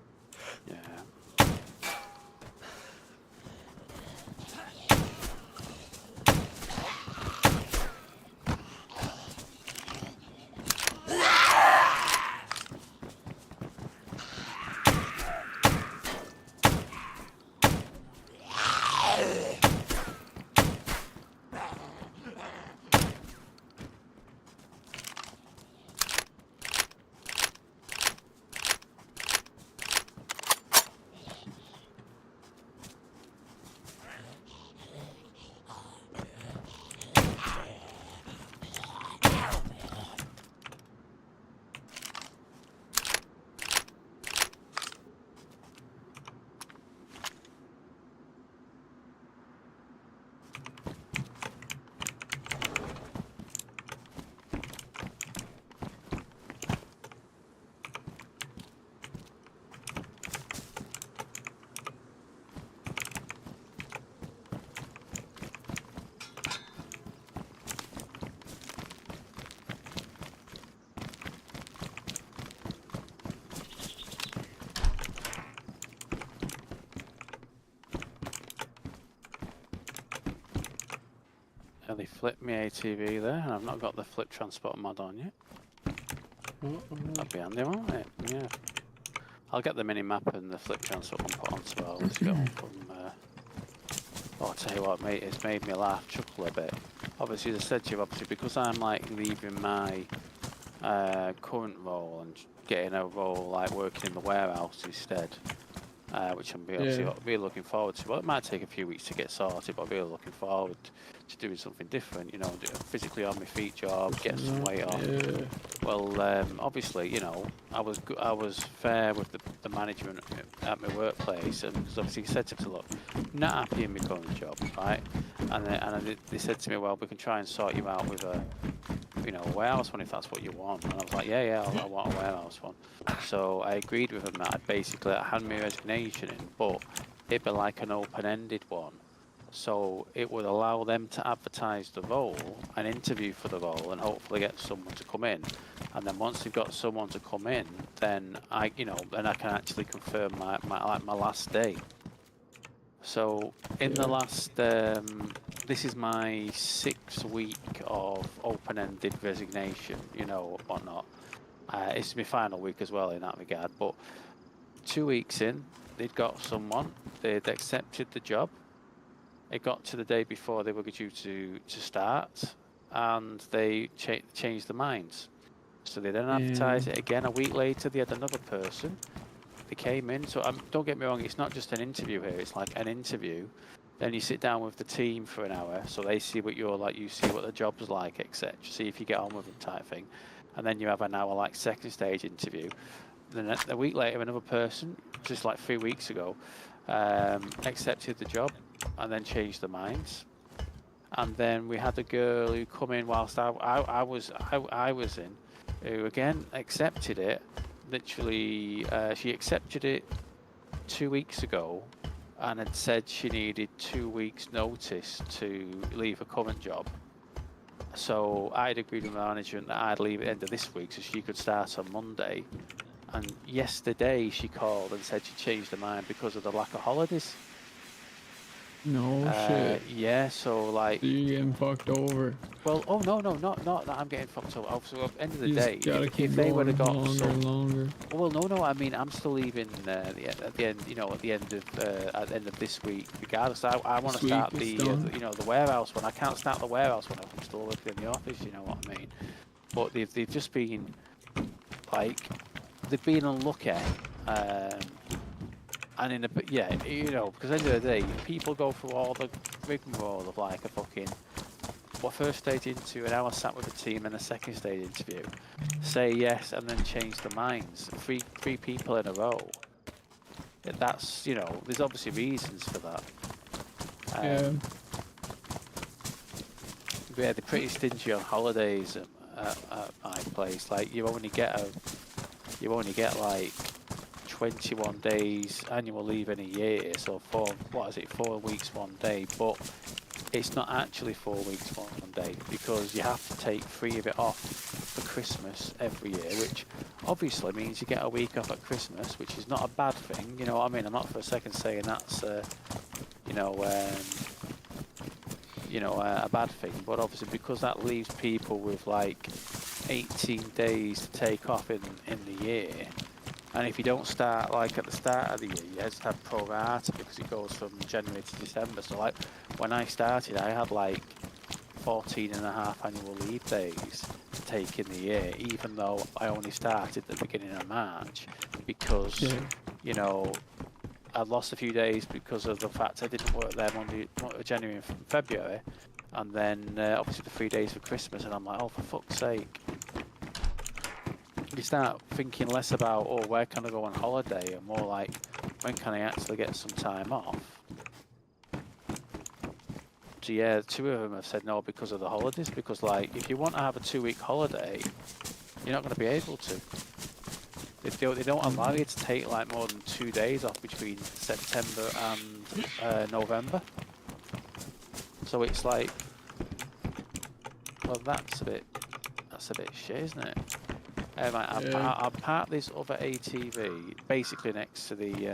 Yeah. They flipped me ATV there, and I've not got the flip transport mod on yet. That'd be handy, won't it? Yeah. I'll get the mini map and the flip transport one put on as well. Let's get on from. I'll tell you what, mate, it's made me laugh, chuckle a bit. Obviously, as I said to you, obviously, because I'm like leaving my current role and getting a role like working in the warehouse instead. Which I'm really looking forward to. Well, it might take a few weeks to get sorted, but I'm really looking forward to doing something different, you know, physically on my feet job, getting some weight off. Yeah. Well, obviously, you know, I was fair with the management at my workplace, and obviously said to me, look, I'm not happy in my current job, right? And they said to me, well, we can try and sort you out with a warehouse one if that's what you want. And I was like, yeah, I want a warehouse one. So I agreed with them that I'd basically hand my resignation in, but it'd be like an open-ended one. So it would allow them to advertise the role and interview for the role and hopefully get someone to come in. And then once they've got someone to come in, then I can actually confirm my last day. So in the last, this is my 6th week of open-ended resignation, you know, whatnot. It's my final week as well in that regard. But 2 weeks in, they'd got someone, they'd accepted the job. It got to the day before they were due to start, and they changed their minds. So they then advertised it again. A week later, they had another person. They came in. So don't get me wrong, it's not just an interview here. It's like an interview. Then you sit down with the team for an hour, so they see what you're like, you see what the job's like, etc. See if you get on with them, type thing. And then you have an hour like second stage interview. Then a week later, another person, just like 3 weeks ago, accepted the job and then changed their minds. And then we had a girl who come in whilst I was in, who again accepted it. Literally, she accepted it 2 weeks ago and had said she needed 2 weeks notice to leave her current job. So I'd agreed with my manager that I'd leave at the end of this week so she could start on Monday. And yesterday she called and said she changed her mind because of the lack of holidays. No shit. Yeah, so like. So you're getting fucked over. Well, oh no, not that I'm getting fucked over. So at the end of the You day, just gotta keep if they would have got longer some, and longer. well, no. I mean, I'm still leaving at the end. You know, at the end of this week. Regardless, I want to start the the warehouse one. I can't start the warehouse one. I'm still working in the office. You know what I mean? But they've just been like they've been unlucky. And in a because at the end of the day, people go through all the rigmarole of like a fucking first stage interview, an hour sat with a team, and a second stage interview, say yes, and then change their minds. Three people in a row. That's there's obviously reasons for that. Yeah. Yeah, they're pretty stingy on holidays at my place. Like you only get like 21 days annual leave in a year, so 4 weeks 1 day, but it's not actually 4 weeks 1 day because you have to take 3 of it off for Christmas every year, which obviously means you get a week off at Christmas, which is not a bad thing. You know what I mean? I'm not for a second saying that's a bad thing, but obviously because that leaves people with like 18 days to take off in the year. And if you don't start like at the start of the year, you just have pro rata because it goes from January to December. So like when I started, I had like 14.5 annual leave days to take in the year, even though I only started at the beginning of March because, I lost a few days because of the fact I didn't work there January and February. And then obviously the 3 days for Christmas, and I'm like, oh, for fuck's sake. You start thinking less about, where can I go on holiday, and more like, when can I actually get some time off? So yeah, 2 of them have said no because of the holidays, because like, if you want to have a 2-week holiday, you're not going to be able to. They don't allow you to take like more than 2 days off between September and November. So it's like, well, that's a bit shit, isn't it? I parked this other ATV basically next to the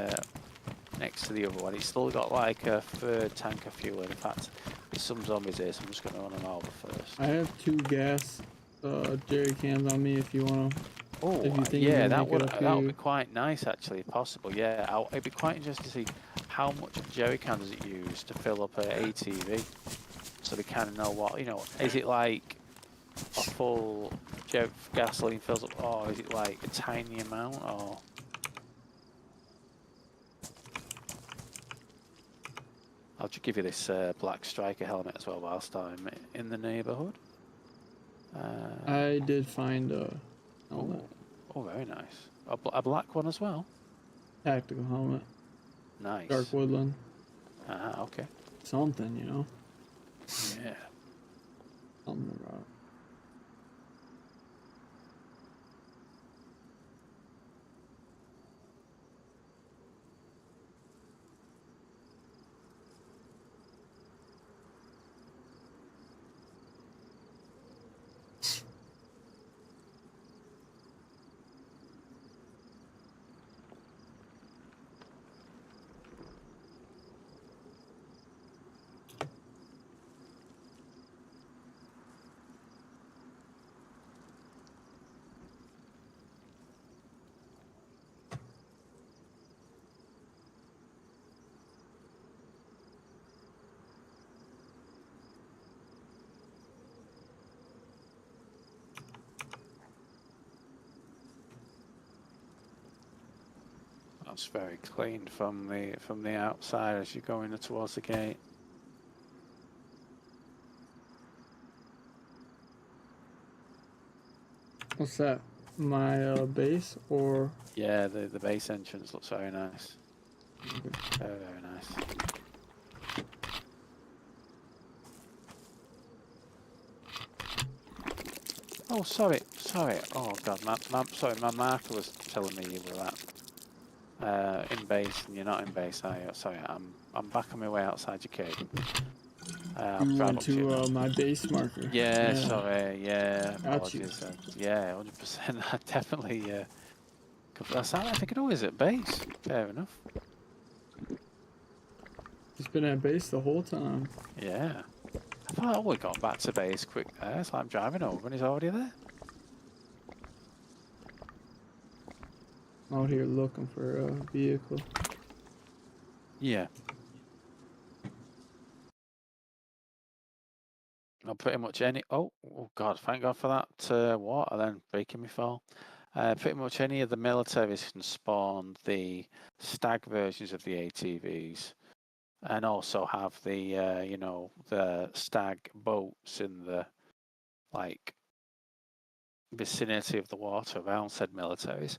other one. It's still got like a 3rd tank of fuel. In fact, there's some zombies here, so I'm just going to run them over first. I have 2 gas jerry cans on me if you want to. Oh, yeah, that would be quite nice actually, if possible. Yeah, it'd be quite interesting to see how much of a jerry can does it use to fill up an ATV, so we kind of know what is it like. A full gasoline fills up, or is it like a tiny amount, or? I'll just give you this black striker helmet as well whilst I'm in the neighbourhood. I did find a helmet. Oh, very nice. A black one as well? Tactical helmet. Nice. Dark woodland. Ah, okay. Something, Yeah. Something about it. That's very clean from the outside as you're going towards the gate. What's that? My base or? Yeah, the base entrance looks very nice. Very, very nice. Oh, sorry. Oh God, my marker was telling me you were in base, and you're not in base, are you? Sorry, I'm back on my way outside your cave. You went to my base marker. Yeah, sorry. Yeah, Got you. apologies. Yeah, 100%. I definitely. That's how I think it always at base. Fair enough. He's been at base the whole time. Yeah. I thought we got back to base quick there. It's like I'm driving over and he's already there. Out here looking for a vehicle. Yeah. Not pretty much any. Oh God! Thank God for that water. Then breaking me fall. Pretty much any of the militaries can spawn the stag versions of the ATVs, and also have the you know, the stag boats in the like vicinity of the water around said militaries.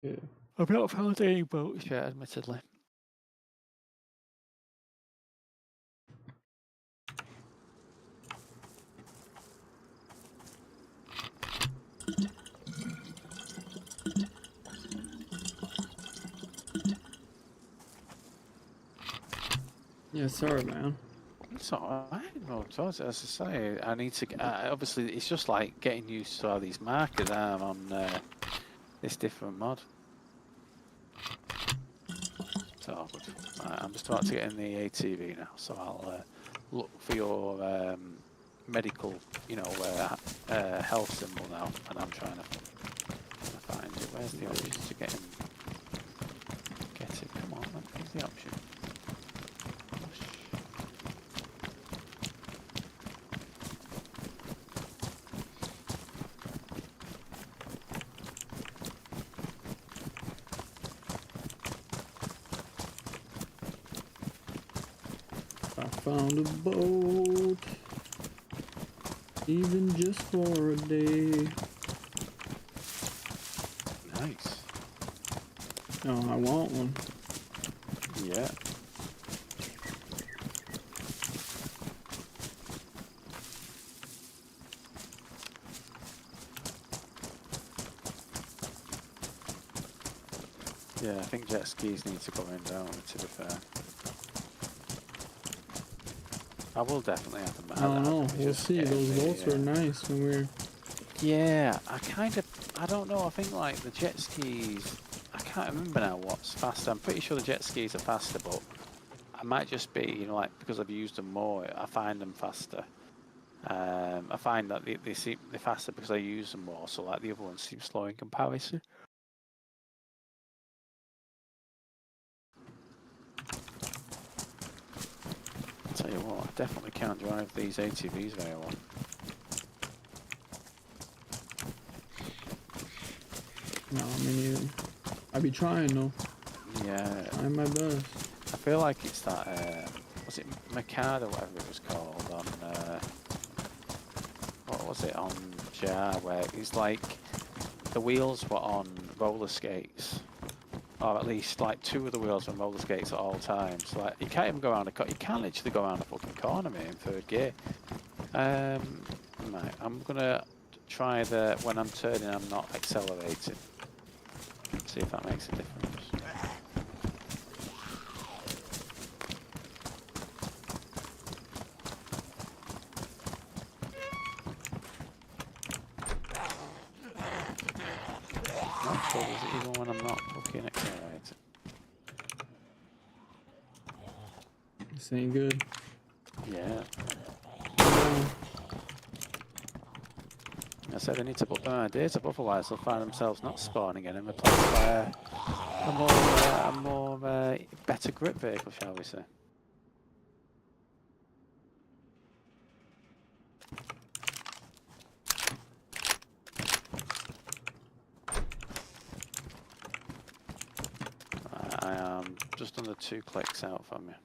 Yeah. I've not found any boats yet, admittedly. Yeah, sorry, man. It's alright. No, as I say, I need to. Obviously, it's just like getting used to how these markers are on this different mod. So good. I'm just about to get in the ATV now, so I'll look for your medical, you know, health symbol now, and I'm trying to find it. Where's the option to get in? Get it. Come on, man. Where's the option? I found a boat, even just for a day. Nice. Oh, I want one. Yeah. Yeah, I think jet skis need to go in down, to be fair. I will definitely have them. I don't know. We'll see. Those boats were nice when we were... Yeah, I don't know. I think like the jet skis, I can't remember now what's faster. I'm pretty sure the jet skis are faster, but I might just be, you know, like because I've used them more, I find them faster. I find that they're faster because I use them more, so like the other ones seem slow in comparison. I'll tell you what, I definitely can't drive these ATVs very well. No, me neither. I be trying though. Yeah. Trying my best. I feel like it's that, was it Macad or whatever it was called on, what was it, on Jar, where it's like the wheels were on roller skates, or at least like two of the wheels were on roller skates at all times. So, like, you can't even go around you can't literally go around a fucking corner, mate, in third gear. Right, I'm gonna try when I'm turning, I'm not accelerating. See if that makes a difference. Even when I'm not fucking accelerating. This ain't good. Yeah. I said I need to put them ideas up, otherwise they'll find themselves not spawning in and replaced by a more better grip vehicle, shall we say. I am just under 2 clicks out from you.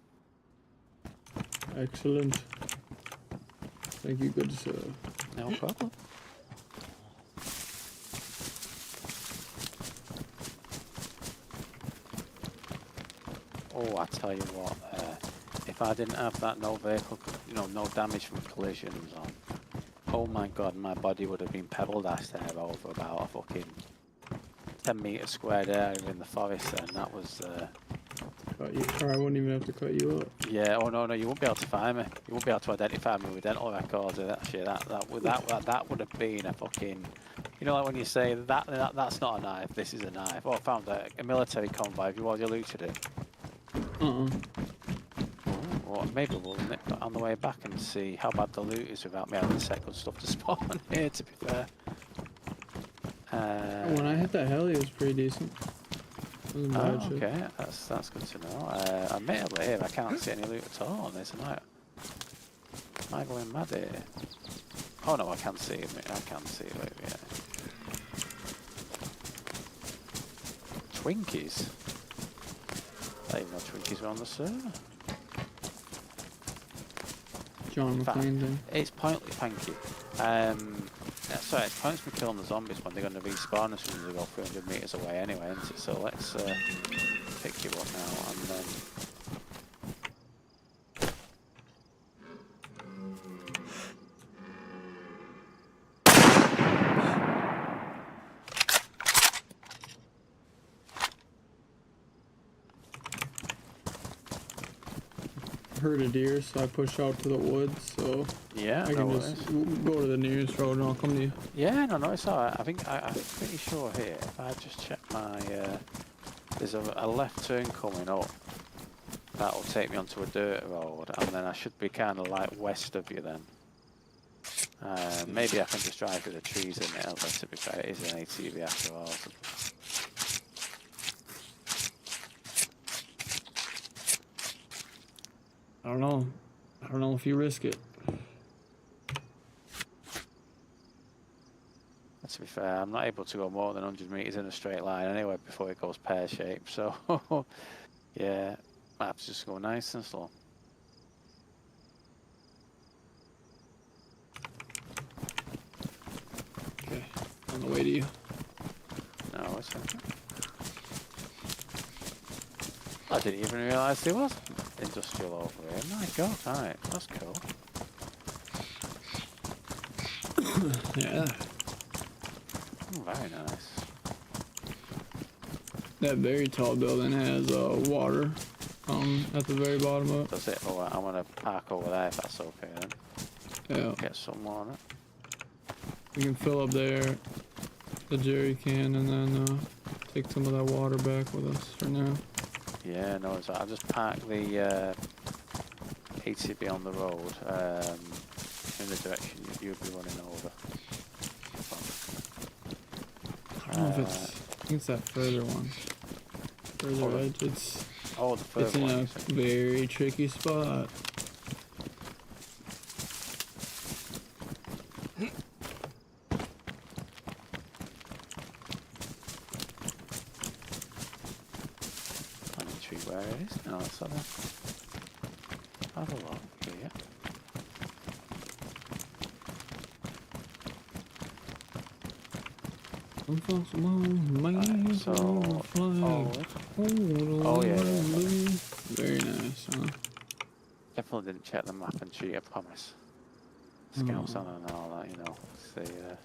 Excellent. Thank you, good sir. No problem. Oh, I tell you what, if I didn't have that no vehicle, you know, no damage from collisions on, oh my god, my body would have been pebble dashed there over about a fucking 10 metre squared area in the forest, and that was cut you, or I wouldn't even have to cut you up. Yeah. Oh no, you won't be able to find me. You won't be able to identify me with dental records or that shit. That would have been a fucking. You know, like when you say that's not a knife. This is a knife. Oh, I found a military convoy. Have you already looted it? Well, maybe we'll nip on the way back and see how bad the loot is without me having to set good stuff to spawn here. To be fair. When I hit that heli, it was pretty decent. Oh, okay, that's good to know. Admittedly, here I can't see any loot at all on this. Am I going mad here? Oh no, I can see it. I can see loot. Yeah. Twinkies. I didn't even know Twinkies were on the server. John McClane thing. It's pointless. Thank you. Sorry, it's pointless me killing the zombies when they're going to respawn as soon as they go 300 meters away anyway, isn't it? So let's pick you up now and then. Heard a deer, so I push out to the woods, so Yeah, I can just go to the nearest road and I'll come to you. Yeah, no, it's alright. I think I'm pretty sure here. If I just check my, there's a left turn coming up. That'll take me onto a dirt road, and then I should be kind of like west of you then. Maybe I can just drive through the trees in it. But to be fair, it is an ATV after all. I don't know. I don't know if you risk it. To be fair, I'm not able to go more than 100 meters in a straight line anyway before it goes pear-shaped. So, yeah, I have to just go nice and slow. Okay, on the way to you. No, it's okay. I didn't even realise there was industrial over here. My God, alright, that's cool. Yeah. Oh, very nice. That very tall building has water at the very bottom of it. Does it? Oh, I'm going to park over there if that's okay then. Yeah. Get some water. We can fill up there, the jerry can, and then take some of that water back with us for now. Yeah, no, it's I'll just park the ATV on the road in the direction you'll be running over. I don't know if it's, I think it's that further one. Further edge. It's the further it's in one, a very tricky spot. Where it is? No, let's have a look here. Right, so, oh yeah. Very nice, huh? Definitely didn't check the map and cheat, I promise. Scouts on and all that, you know. It's the,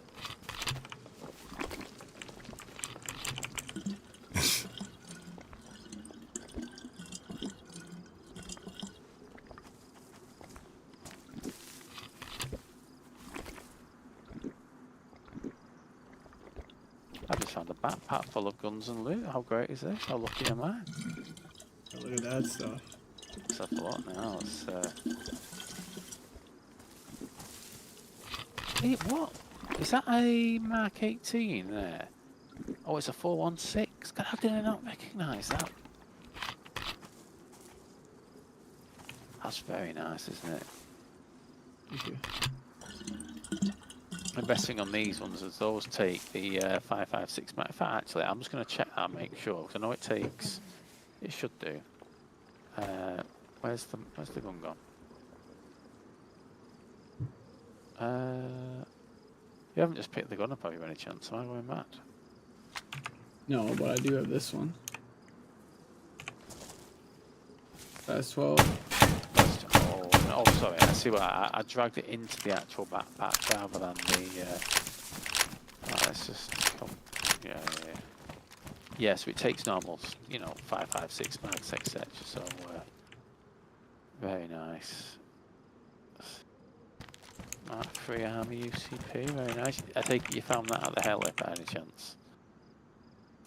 I just found a backpack full of guns and loot. How great is this? How lucky am I? Look at that stuff. Let's have a look now. It's, hey, what? Is that a Mark 18 there? Oh, it's a 416. God, how did I not recognise that? That's very nice, isn't it? Thank you. The best thing on these ones is those take the 5.56 mag. In fact, actually, I'm just going to check that and make sure, because I know it takes. It should do. Where's the gun gone? You haven't just picked the gun up, have you, by any chance? Am I going mad? No, but I do have this one. Fast 12. Oh, sorry. I see what I dragged it into the actual backpack rather than the. Right, let's just come. Yeah. Yeah, so it takes normals, you know, 5.56 mags, etc. So very nice. Mark 3 army UCP, very nice. I take it you found that at the heli by any chance?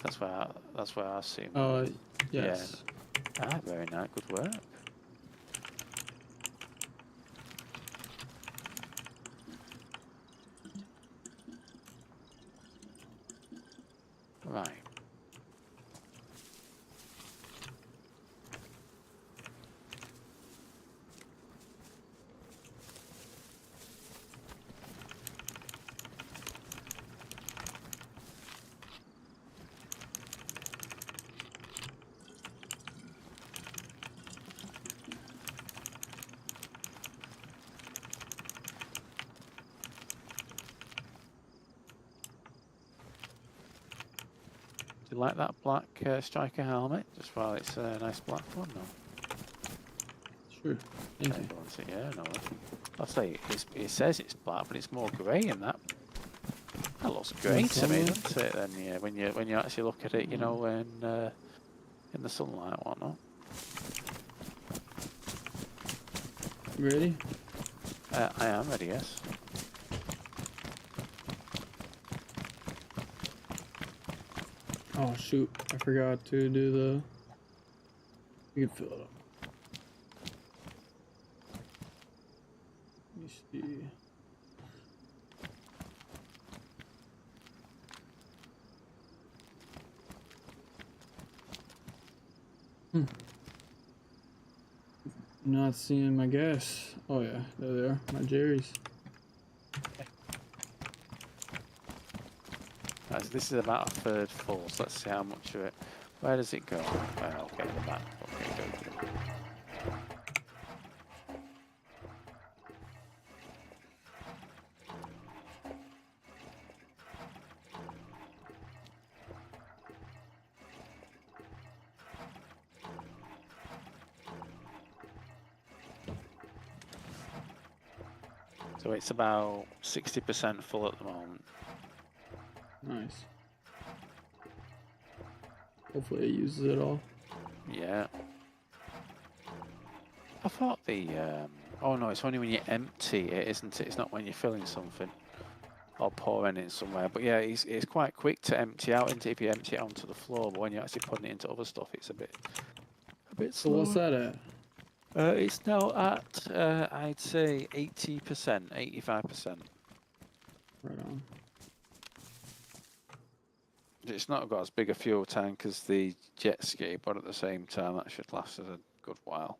That's where I assume. Yes. Yeah. Ah, very nice. Good work. Right. Do you like that black striker helmet? Just while it's a nice black one, no? Sure. Thank you. Yeah, no. I'll say it says it's black, but it's more grey in that. That looks grey to me, doesn't it? Then yeah, when you actually look at it, you know, in the sunlight and whatnot. Ready? I am ready, yes. Oh shoot! I forgot to do the. You can fill it up. Let me see. Not seeing my gas. Oh yeah, there they are. My Jerry's. Right, so this is about a third full, so let's see how much of it. Where does it go? Okay, the back. Okay, go. So it's about 60% full at the moment. Nice. Hopefully it uses it all. Yeah. I thought the oh no, it's only when you empty it, isn't it? It's not when you're filling something or pouring it somewhere. But yeah, it's quite quick to empty out, isn't it, if you empty it onto the floor. But when you're actually putting it into other stuff, it's a bit slower. So what's that at? It's now at I'd say 80%, 85%. Right on. It's not got as big a fuel tank as the jet ski, but at the same time, that should last us a good while.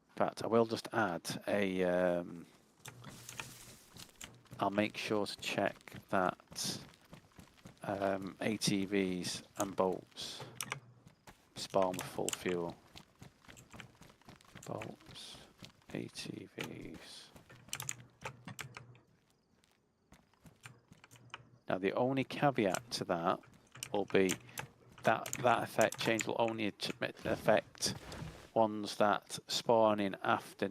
In fact, I will just add a. I'll make sure to check that ATVs and boats spawn with full fuel. Boats, ATVs. Now, the only caveat to that will be that effect change will only affect ones that spawn in after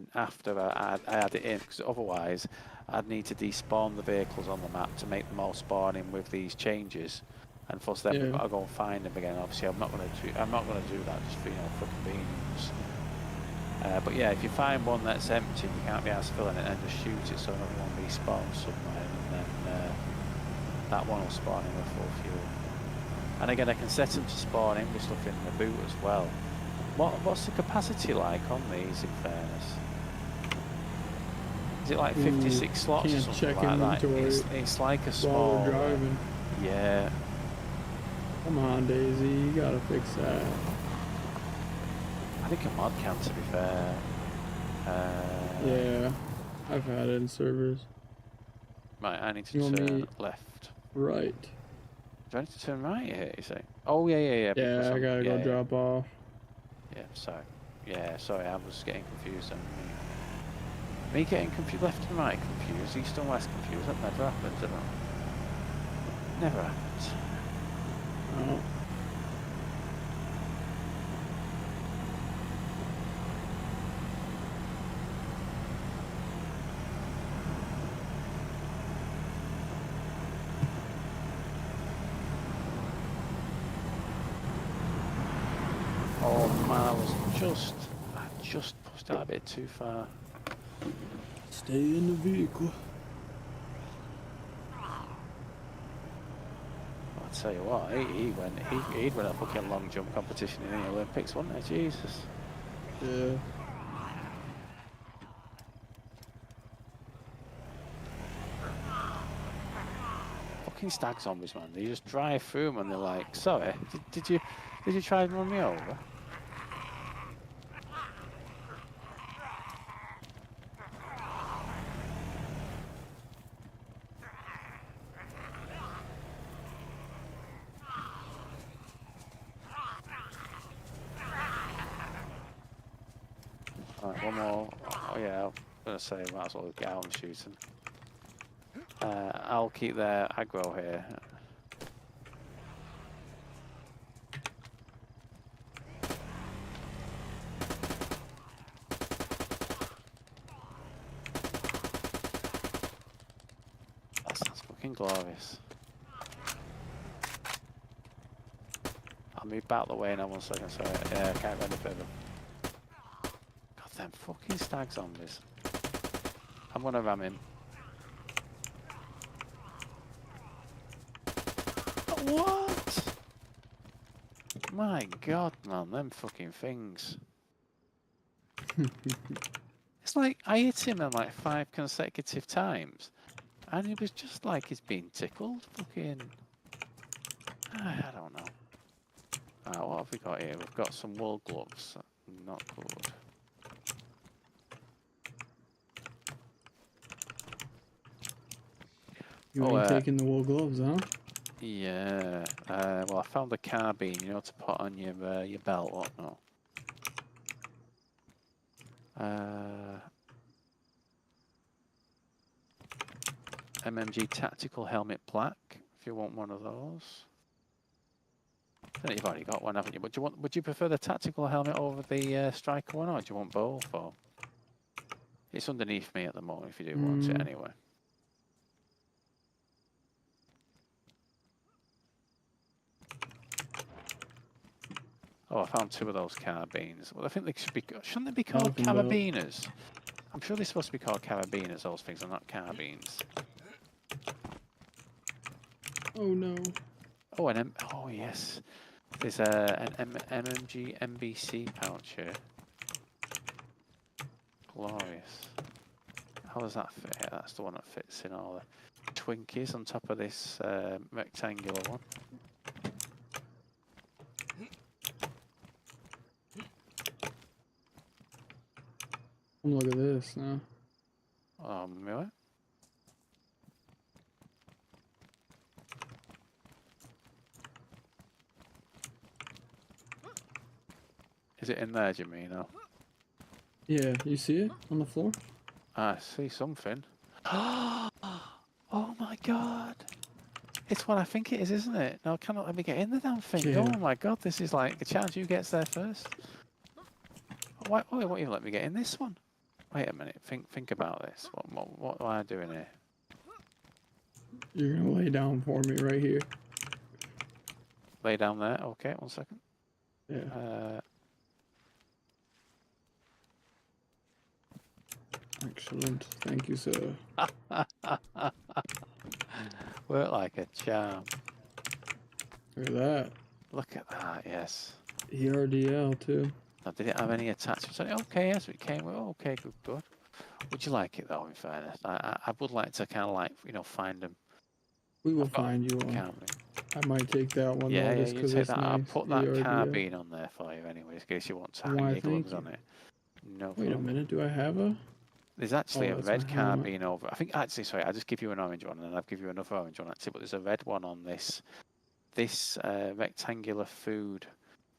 I add it in, because otherwise I'd need to despawn the vehicles on the map to make them all spawn in with these changes, and for them we've got to go and find them again. Obviously, I'm not going to do that just for, for convenience. But yeah, if you find one that's empty, you can't be asked filling it, and just shoot it so another one respawns somewhere, and then that one will spawn in with full fuel. And again, I can set them to spawn in with stuff in the boot as well. What's the capacity like on these, in fairness? Is it like 56 slots or something like that? It's like a small... While we're driving. Yeah. Come on, Daisy, you gotta fix that. I think a mod can, to be fair. Yeah, I've had it in servers. Right, I need to turn left. Right. Do I need to turn right here, you say? Oh, yeah. Yeah, I gotta go drop off. Yeah, sorry. Yeah, sorry, I was getting confused. Me getting confused, left and right confused, east and west confused. That never happens, does it? Never happens. Oh. just pushed out a bit too far. Stay in the vehicle. I'll tell you what, he'd win a fucking long jump competition in the Olympics, wouldn't he? Jesus. Yeah. Fucking stag zombies, man. They just drive through them and they're like, sorry, did you try and run me over? Alright, one more. Oh yeah, I was gonna say, might as well get out and shooting. I'll keep their aggro here. That sounds fucking glorious. I'll move back the way now 1 second, sorry. Yeah, I can't run any further. God, them fucking stag zombies. I'm gonna ram him. What? My God, man, them fucking things. It's like, I hit him in like 5 consecutive times. And it was just like he's being tickled. Fucking... I don't know. Alright, what have we got here? We've got some wool gloves. Not good. You ain't taking the wool gloves, huh? Yeah. Well, I found a carbine, you know, to put on your belt, whatnot. MMG tactical helmet black, if you want one of those. I think you've already got one, haven't you? But would you prefer the tactical helmet over the striker one, or do you want both? Or it's underneath me at the moment if you do want it anyway. Oh, I found 2 of those carbines. Well, I think they should be. Shouldn't they be called carabiners? I'm sure they're supposed to be called carabiners. Those things are not carbines. Oh no. Oh, oh yes. There's an MMG MBC pouch here. Glorious. How does that fit? Yeah, that's the one that fits in all the Twinkies on top of this rectangular one. Look at this now. Really? Is it in there, do you mean? Or? Yeah, you see it on the floor? I see something. Oh my God. It's what I think it is, isn't it? No, cannot let me get in the damn thing. Yeah. Oh my God, this is like the chance who gets there first. Why won't you let me get in this one? Wait a minute, think about this. What am I doing here? You're gonna lay down for me right here. Lay down there, okay, 1 second. Yeah. Excellent, thank you, sir. Work like a charm. Look at that. Look at that, yes. ERDL too. Now, did it have any attachments? Okay, yes, it came with. Okay, good. Would you like it though? In fairness, I would like to kind of like find them. We will find you one. I might take that one. Yeah, though, yeah, just you cause take it's that. Nice. I'll put that carbine on there for you anyway, in case you want to hang your gloves on it. No. Wait a minute, do I have a? There's actually a red carbine over. I think actually, sorry, I'll just give you an orange one, and then I'll give you another orange one actually. But there's a red one on this rectangular food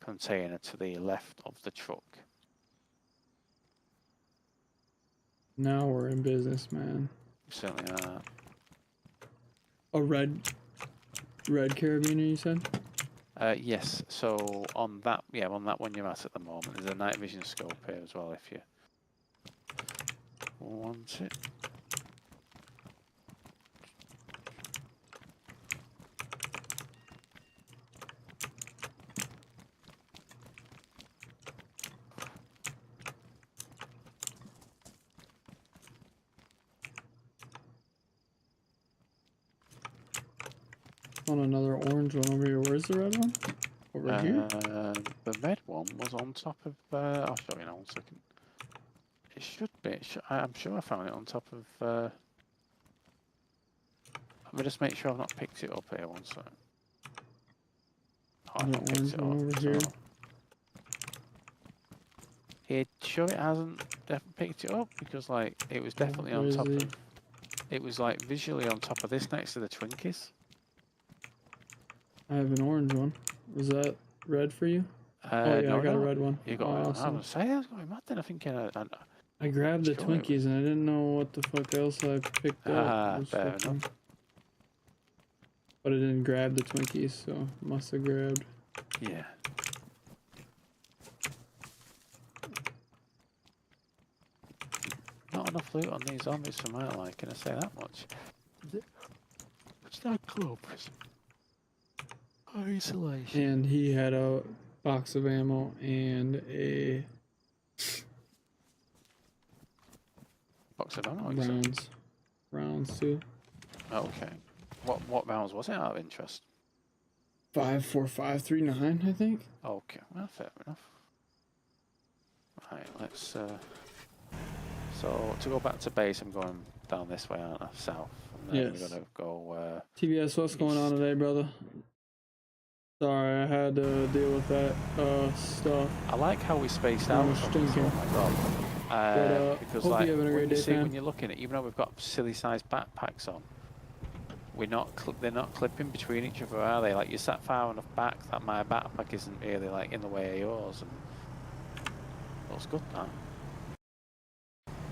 container to the left of the truck. Now we're in business, man. You certainly are. A red carabiner, you said? Yes. So on that one you're at the moment. There's a night vision scope here as well if you want it. found another orange one over here. Where's the red one? Over here? The red one was on top of. I'll show you in 1 second. It should be. I'm sure I found it on top of. Let me just make sure I've not picked it up here 1 second. Oh, I've not picked it up. Over here. Are you sure it hasn't picked it up? Because like it was definitely on top of. It was like visually on top of this next to the Twinkies. I have an orange one. Is that red for you? Oh yeah, no, I got a red one. You got one. Awesome. I was saying, I was going mad then. I think I grabbed the Twinkies and I didn't know what the fuck else I picked up. Fair enough. But I didn't grab the Twinkies, so must have grabbed. Yeah. Not enough loot on these zombies for my liking, can I say that much? It's not clubs. Isolation. And he had a box of ammo and a box of ammo. Rounds too. Okay. What rounds was it out of interest? 5.4539, I think. Okay, well, fair enough. Right, let's. So to go back to base, I'm going down this way, aren't I? South. And then we're gonna go. TBS, what's east. going on today, brother? Sorry, I had to deal with that stuff. I like how we spaced out. Oh my god. Because hope like you having a great day, fam. when you're looking at, even though we've got silly sized backpacks on, they're not clipping between each other, are they? Like you're sat far enough back that my backpack isn't really like in the way of yours. And looks good, man.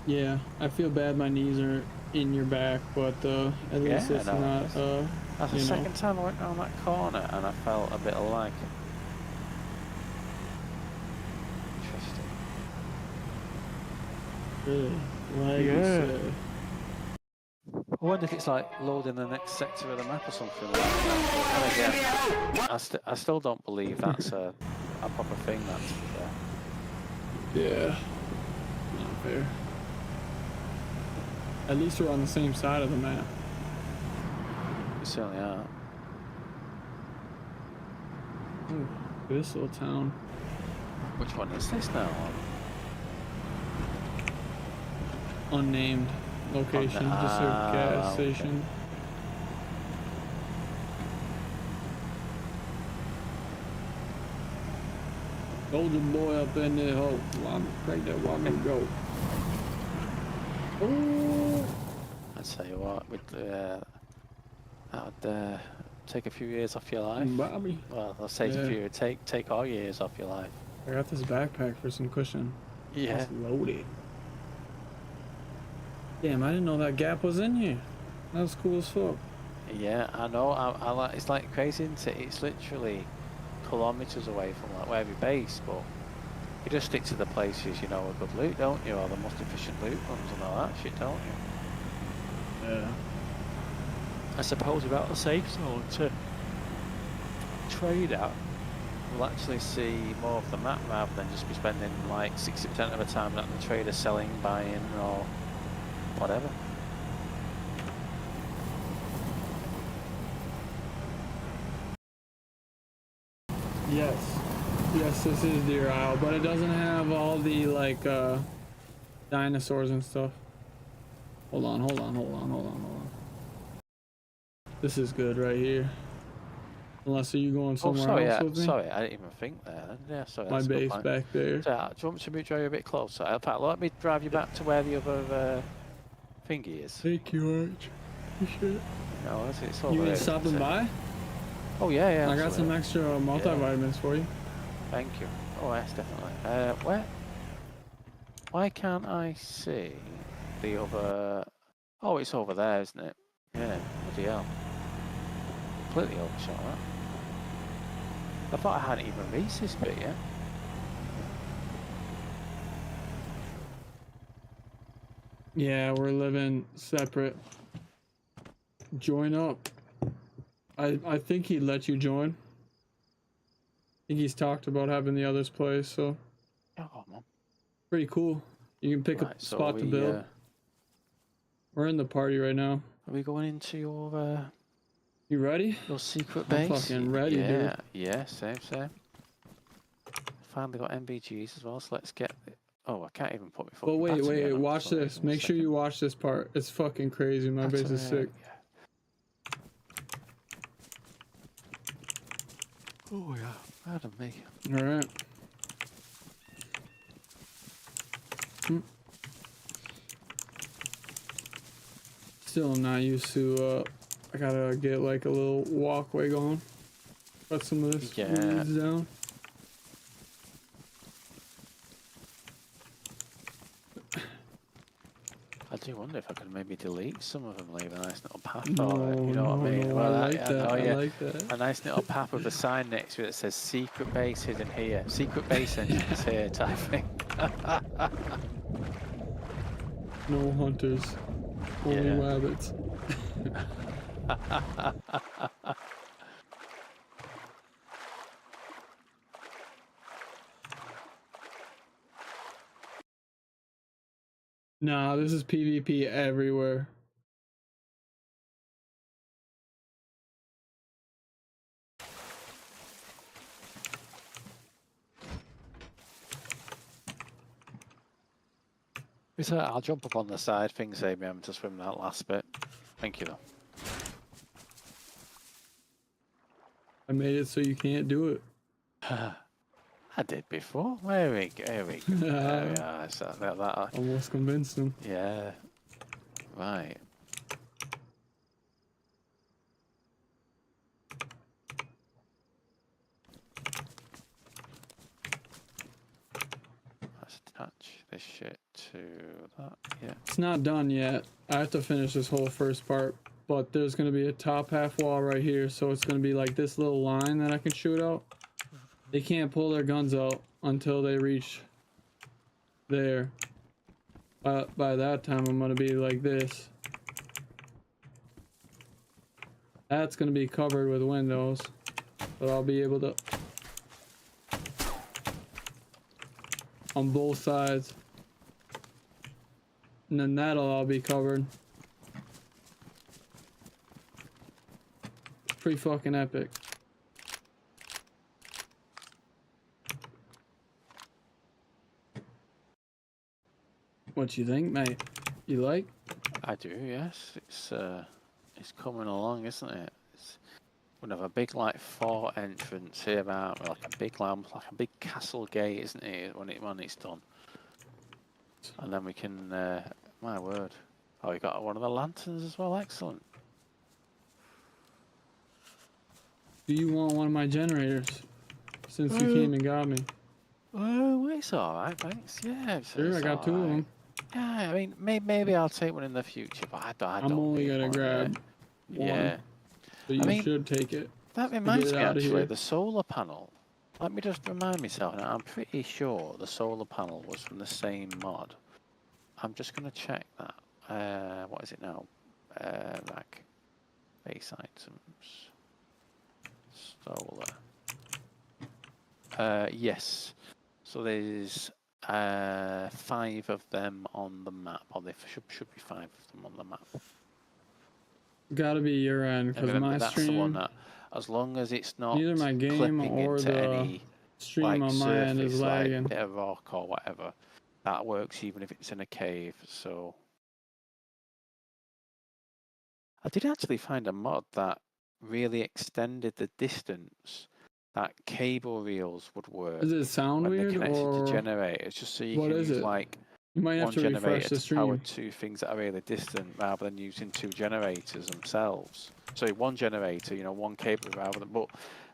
Yeah, I feel bad my knees are in your back, but at least it's not. That's the second time I went down that corner and I felt a bit of lag. Interesting. Really? Yeah. I wonder if it's like loading the next sector of the map or something like that. And again, I still don't believe that's a proper thing, that, to be fair. Yeah. Not fair. At least we're on the same side of the map. We certainly are. Ooh, this little town. Which one is this now? Unnamed location, just a gas station. Soldier boy up in there, ho. Break that water and go. Oh! I'd tell you what, that would take a few years off your life. Bobby. Well, I'll say a few. Take all years off your life. I got this backpack for some cushion. Yeah. It's loaded. Damn, I didn't know that gap was in here. That was cool as fuck. Yeah, I know. I like. It's like crazy, isn't it? It's literally kilometers away from like where we base, but you just stick to the places you know are good loot, don't you? Or the most efficient loot ones and all that shit, don't you? Yeah. I suppose without a safe zone to trade at, we'll actually see more of the map rather than just be spending like 60% of the time at the trader selling, buying, or whatever. Yes. Yes, this is Deer Isle, but it doesn't have all the like dinosaurs and stuff. Hold on. This is good right here. Unless are you going somewhere else with me? Sorry, I didn't even think there. Yeah, sorry. My base back there. So, do you want me to drive you a bit closer? In fact, let me drive you back to where the other thingy is. Thank you, Arch. Appreciate it. No, it's over you there. You stopping by? Oh yeah. I got some extra multivitamins for you. Thank you. Oh yes, definitely. Why can't I see the other? Oh, it's over there, isn't it? Yeah. Bloody hell. Completely overshot that. I thought I hadn't even reached this bit yet. Yeah, we're living separate. Join up. I think he'd let you join. I think he's talked about having the others play, so. Oh, man. Pretty cool. You can pick a spot to build. We're in the party right now. Are we going into your You ready? Your secret I'm base? fucking ready, yeah, dude. yeah, same. Finally got MBGs as well, so let's get... Oh, I can't even put my fucking But wait, battery on watch for some this. reason. Make sure you watch this part. It's fucking crazy. My base is sick. Oh yeah, pardon me. Alright. Still not used to, I gotta get like a little walkway going. Cut some of this weeds down. I do wonder if I could maybe delete some of them, leave a nice little path No, for it, you know what I mean? No, Well, I like that. I like that. A nice little path with a sign next to it that says secret base hidden here, secret base entrance here type thing. No hunters, only rabbits. Nah, this is PvP everywhere. I'll jump up on the side thing, save me having to swim that last bit. Thank you though. I made it so you can't do it. I did before. There we go. Yeah, that. Almost convinced him. Yeah. Right. Let's attach this shit to that. Yeah. It's not done yet. I have to finish this whole first part, but there's gonna be a top half wall right here, so it's gonna be like this little line that I can shoot out. They can't pull their guns out until they reach there. By that time, I'm gonna be like this. That's gonna be covered with windows, but I'll be able to on both sides, and then that'll all be covered. It's pretty fucking epic. What you think, mate? You like? I do, yes. It's coming along, isn't it? We have a big like fort entrance here, about like a big castle gate, isn't it? When it's done, and then we can. My word! Oh, you got one of the lanterns as well. Excellent. Do you want one of my generators? Since you came and got me. Oh, it's all right, thanks. Yeah, sure. I got two of them. Yeah, I mean, maybe I'll take one in the future, but I don't. I'm only gonna grab one. Yeah. So you should take it. That reminds me, actually, the solar panel. Let me just remind myself. Now, I'm pretty sure the solar panel was from the same mod. I'm just going to check that. What is it now? Rack. Base items. Solar. Yes. So there's 5 of them on the map. Or there should be 5 of them on the map. Gotta be your end, because my that's stream. The one that, as long as it's not neither my game or the any, stream on my end is lagging. Like a rock or whatever, that works even if it's in a cave. So I did actually find a mod that really extended the distance that cable reels would work. Does it sound when weird they're connected or to generators, just so you what can is use it? like you might have one to refresh generator the to stream. power 2 things that are really distant, rather than using 2 generators themselves. So one generator, one cable, rather than. But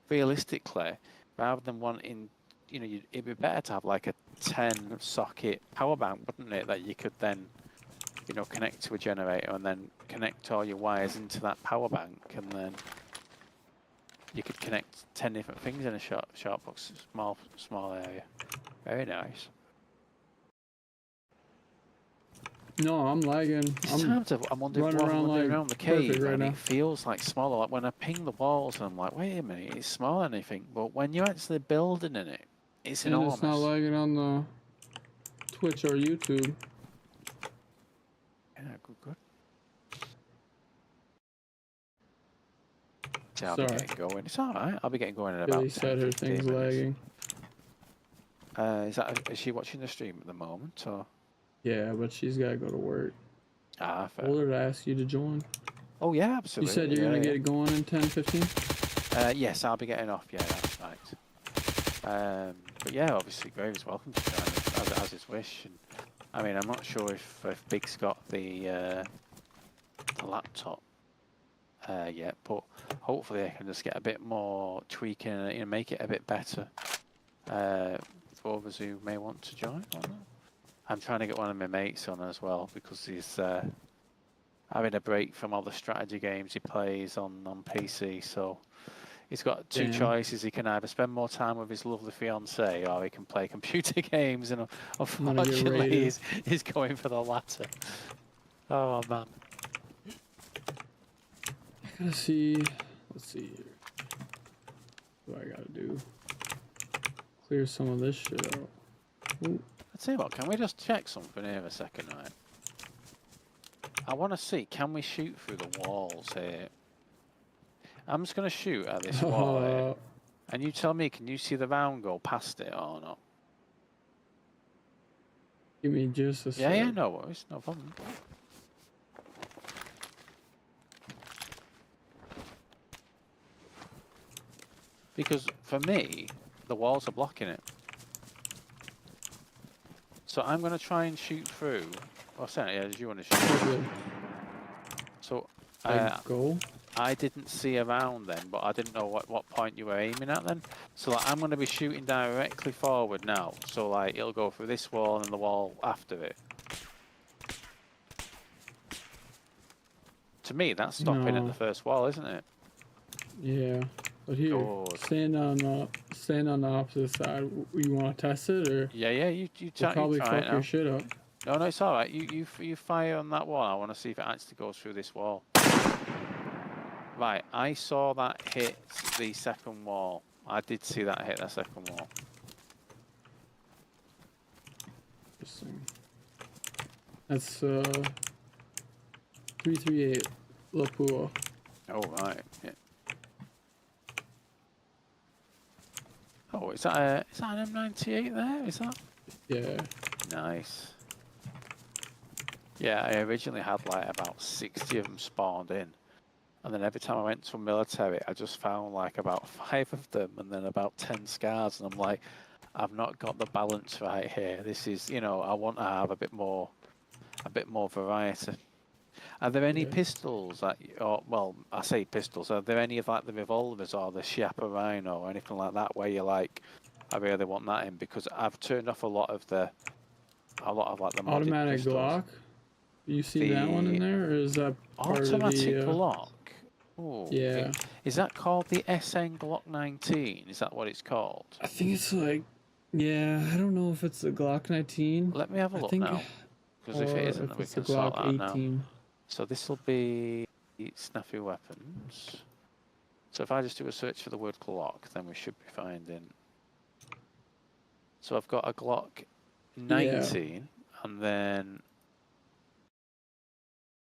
realistically, rather than wanting, it'd be better to have like a 10 socket power bank, wouldn't it? That you could then, connect to a generator and then connect all your wires into that power bank, and then you could connect 10 different things in a short box, small area. Very nice. No, I'm lagging. I'm wandering around the cave, right and now. it feels like smaller. Like when I ping the walls, I'm like, wait a minute, it's smaller than anything. But when you're actually building in it, it's enormous. It's not lagging on the Twitch or YouTube. Yeah, good. See, I'll be Sorry. getting going. It's alright. I'll be getting going in Billy about 10, said her 15 thing's minutes. lagging. Is she watching the stream at the moment, or? Yeah, but she's gotta go to work. Ah, fair. Told her to ask you to join. Oh yeah, You absolutely. said you're gonna get it going in 10, 15? Yes, I'll be getting off. Yeah, that's right. But yeah, obviously Graves welcome to join us as his wish. And I mean, I'm not sure if Big's got the laptop yet, but hopefully I can just get a bit more tweaking and make it a bit better for others who may want to join. I'm trying to get one of my mates on as well because he's having a break from all the strategy games he plays on PC. So he's got two choices. He can either spend more time with his lovely fiancée or he can play computer games, and unfortunately he's going for the latter. Oh man. I gotta see. Let's see here. What do I gotta do? Clear some of this shit out. Ooh. I'll tell you what, can we just check something here a second, right? I want to see, can we shoot through the walls here? I'm just going to shoot at this wall here. And you tell me, can you see the round go past it or not? Give me just a sec. Yeah, no worries, no problem. Because for me, the walls are blocking it. So I'm going to try and shoot through. Oh, sorry, yeah, did you want to shoot? So go? I didn't see around then, but I didn't know what point you were aiming at then. So like, I'm going to be shooting directly forward now. So like it'll go through this wall and the wall after it. To me, that's stopping at the first wall, isn't it? Yeah, but here, stand on the opposite side. You want to test it, or? Yeah, you probably fuck your shit up. No, it's all right. You fire on that wall. I want to see if it actually goes through this wall. Right, I saw that hit the second wall. I did see that hit the second wall. Interesting. That's 338 Lapua. Oh right. Yeah. Oh, is that an M98 there? Is that? Yeah. Nice. Yeah, I originally had like about 60 of them spawned in. And then every time I went to a military, I just found like about 5 of them and then about 10 scars. And I'm like, I've not got the balance right here. This is, you know, I want to have a bit more variety. Are there any pistols that, or well, I say pistols, are there any of like the revolvers or the Schiappa Rhino or anything like that where you're like, I really want that in? Because I've turned off a lot of like the automatic Glock. You see that one in there, or is that part automatic of the, Glock? Ooh, yeah. Is that called the SN Glock 19? Is that what it's called? I think it's like, yeah, I don't know if it's the Glock 19. Let me have a look now. Because if it isn't, then we can sort that out now. So this will be snafu weapons. So if I just do a search for the word Glock, then we should be finding. So I've got a Glock 19, and then.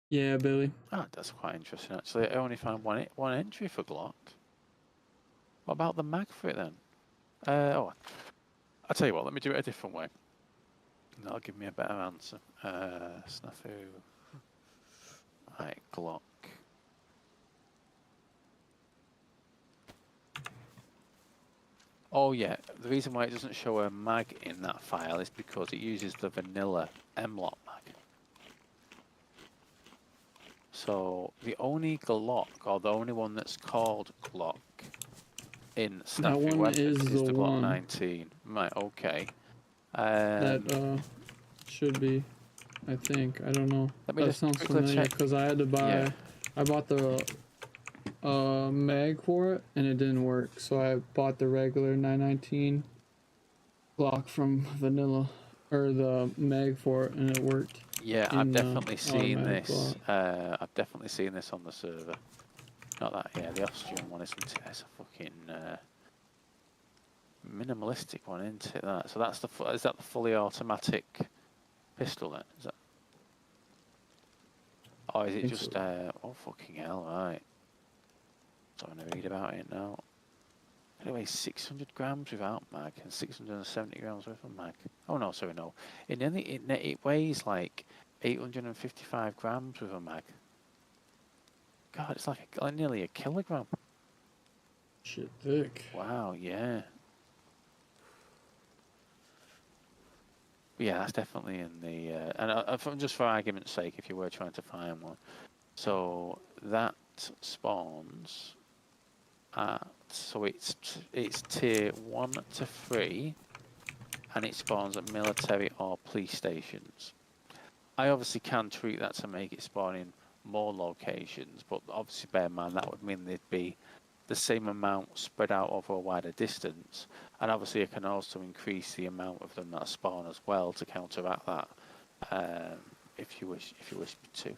Yeah, Billy. Ah, that's quite interesting actually. I only found one entry for Glock. What about the mag for it then? I'll tell you what. Let me do it a different way. That'll give me a better answer. Snafu. Right, Glock. Oh yeah, the reason why it doesn't show a mag in that file is because it uses the vanilla M-lock mag. So the only Glock, or the only one that's called Glock in Snafu weapons is the Glock 19. Right, okay. That should be, I think. I don't know. Let me that sounds familiar because I had to buy. Yeah. I bought the mag for it and it didn't work, so I bought the regular 919 Glock from vanilla, or the mag for it, and it worked. Yeah, I've definitely seen this. I've definitely seen this on the server. Not that, yeah, the Austrian one isn't it? It's a fucking minimalistic one, isn't it? That. So that's is that the fully automatic pistol then? Is that? Or is it just? Oh fucking hell! Right. So I'm gonna read read about it now. Anyway, 600 grams without mag and 670 grams with a mag. Oh no, sorry, no. It weighs like 855 grams with a mag. God, it's like nearly a kilogram. Shit thick. Wow, yeah. Yeah, that's definitely in the... and just for argument's sake, if you were trying to find one. So that spawns at... So it's tier 1 to 3, and it spawns at military or police stations. I obviously can tweak that to make it spawn in more locations, but obviously bear in mind that would mean there'd be the same amount spread out over a wider distance, and obviously I can also increase the amount of them that spawn as well to counteract that, if you wish me to.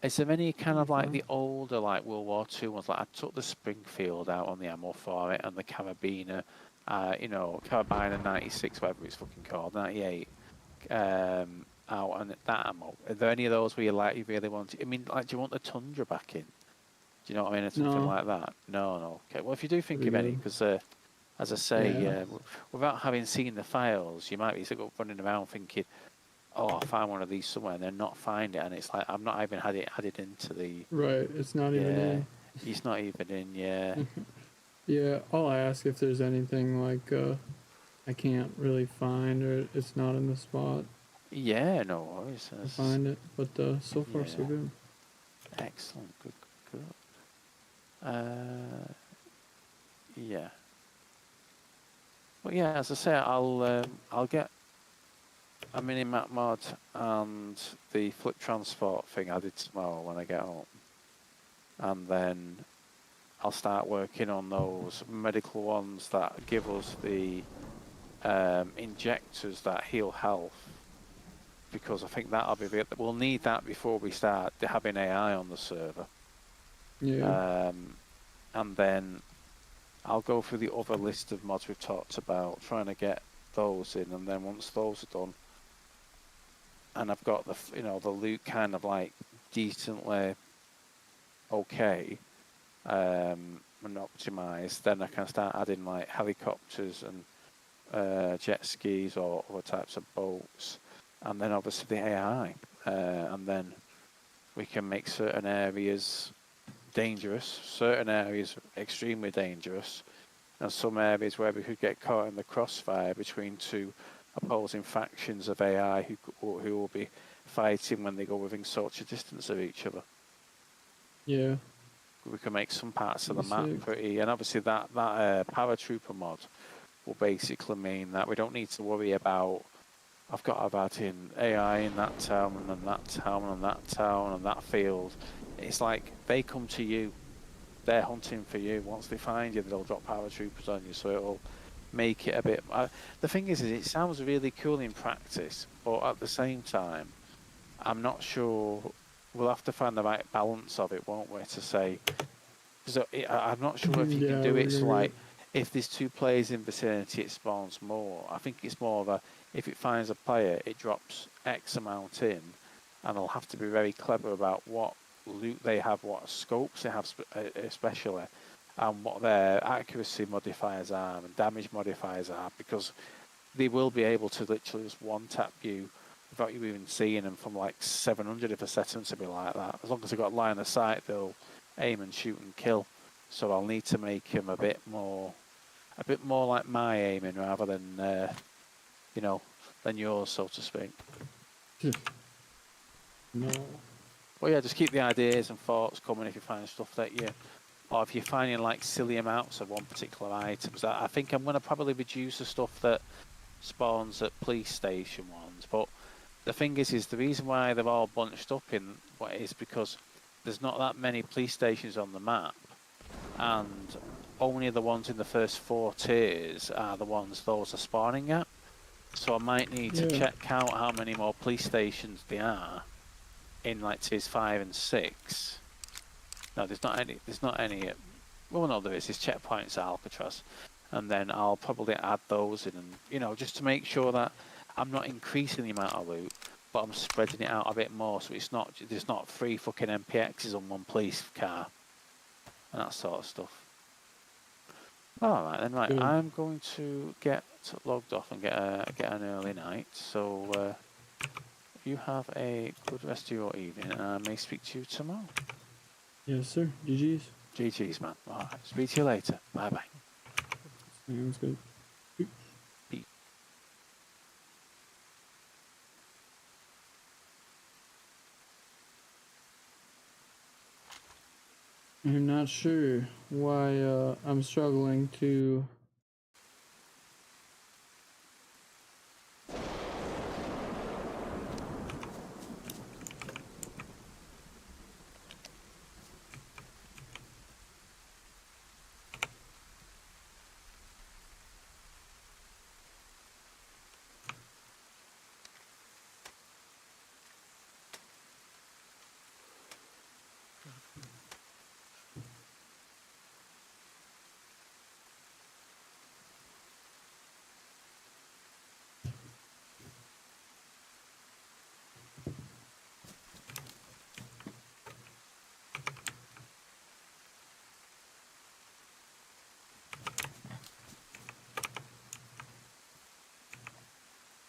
Is there any kind of like the older like World War II ones? Like I took the Springfield out on the ammo for it, and the Carabiner, Carabiner 96, whatever it's fucking called, 98. Out on that ammo. Are there any of those where you really want to? I mean, like, do you want the Tundra back in? Do you know what I mean? Or something like that? No. Okay. Well, if you do think of any, because as I say, without having seen the files, you might be sort of running around thinking, "Oh, I found one of these somewhere," and then not find it, and it's like I've not even had it added into the. Right. It's not even in. It's not even in. Yeah. Yeah. I'll ask if there's anything like I can't really find or it's not in the spot. Yeah, no worries. I'll find it, but so far so good. Excellent, good. Yeah. But yeah, as I say, I'll get a mini map mod and the flip transport thing added tomorrow when I get home, and then I'll start working on those medical ones that give us the injectors that heal health. Because I think we'll need that before we start having AI on the server. Yeah. And then I'll go through the other list of mods we've talked about, trying to get those in, and then once those are done, and I've got the loot kind of like decently okay, and optimized, then I can start adding like helicopters and jet skis or other types of boats. And then obviously the AI, and then we can make certain areas dangerous, certain areas extremely dangerous, and some areas where we could get caught in the crossfire between two opposing factions of AI who will be fighting when they go within such a distance of each other. Yeah. We can make some parts of the map pretty, and obviously that paratrooper mod will basically mean that we don't need to worry about. I've got to have add in AI in that town and then that town and that town and that field. It's like they come to you, they're hunting for you. Once they find you, they'll drop paratroopers on you, so it'll make it a bit... the thing is it sounds really cool in practice, but at the same time, I'm not sure... We'll have to find the right balance of it, won't we, to say... So I'm not sure if you can do it so like... If there's 2 players in vicinity, it spawns more. I think it's more of a... If it finds a player, it drops X amount in, and they'll have to be very clever about what loot they have, what scopes they have especially, and what their accuracy modifiers are and damage modifiers are, because they will be able to literally just one-tap you without you even seeing them from like 700 if I set them to be like that. As long as they've got line of sight, they'll aim and shoot and kill. So I'll need to make them a bit more like my aiming rather than... than yours, so to speak. No. Well, yeah, just keep the ideas and thoughts coming if you find stuff that or if you're finding like silly amounts of one particular items. I think I'm going to probably reduce the stuff that spawns at police station ones. But the thing is the reason why they're all bunched up in what is because there's not that many police stations on the map, and only the ones in the first 4 tiers are the ones those are spawning at. So I might need to count how many more police stations there are in like tiers 5 and 6. No, there's not any. Well, no, there is. There's checkpoints at Alcatraz, and then I'll probably add those in, and just to make sure that I'm not increasing the amount of loot, but I'm spreading it out a bit more, so it's not there's not 3 fucking MPXs on one police car and that sort of stuff. All right then, right. Good. I'm going to get logged off and get an early night. So you have a good rest of your evening, and I may speak to you tomorrow. Yes, sir. GG's. GG's, man. All right. Speak to you later. Bye bye. Sounds good. Peace. I'm not sure why I'm struggling to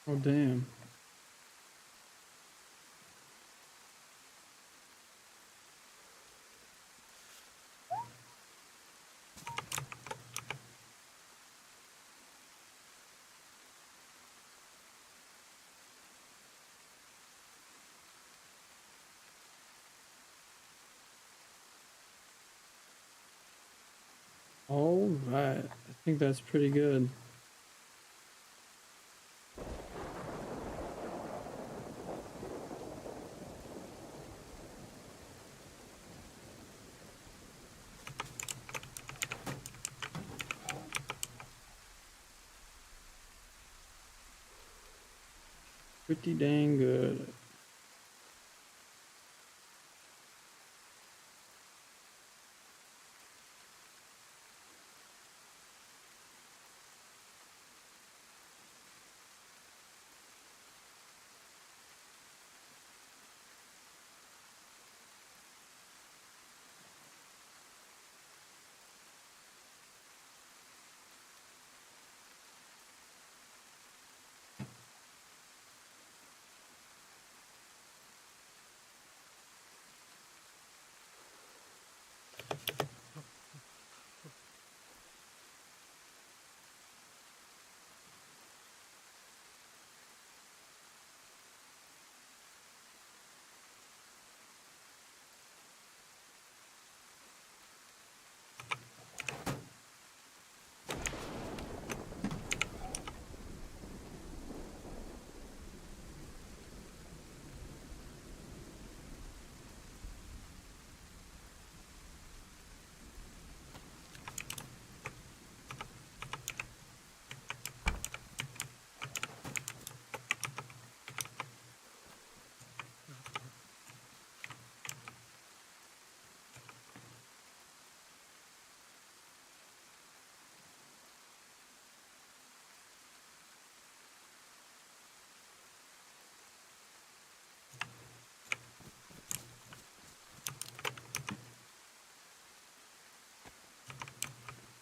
oh damn. All right. I think that's pretty good. Pretty dang good.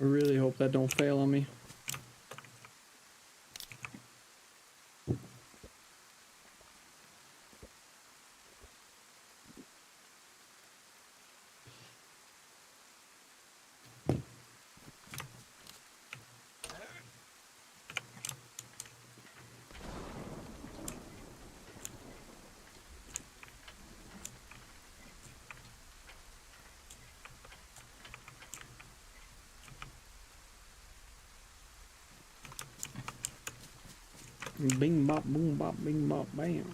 I really hope that don't fail on me. Bing bop boom bop bing bop bam.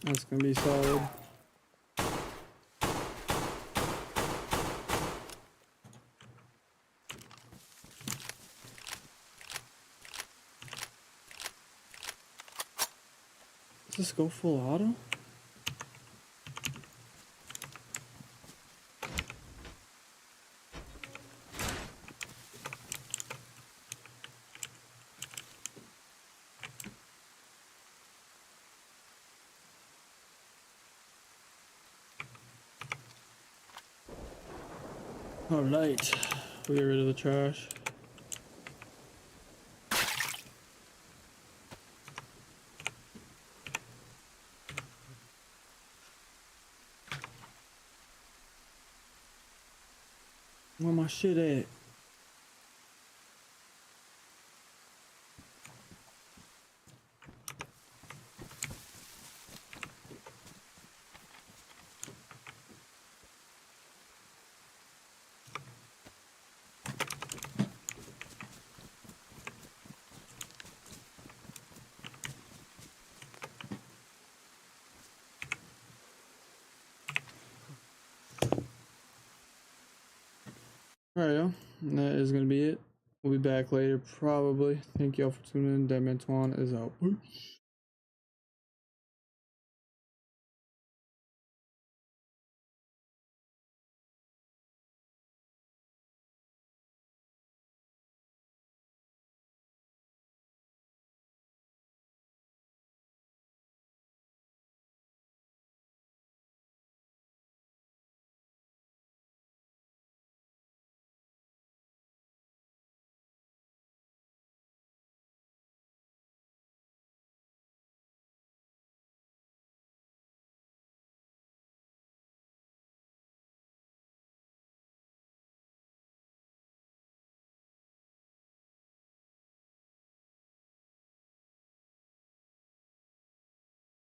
That's gonna be solid. Does this go full auto? Alright, we get rid of the trash. Where my shit at? Alright, y'all. That is gonna be it. We'll be back later, probably. Thank y'all for tuning in. Dead Man Twan is out. Peace.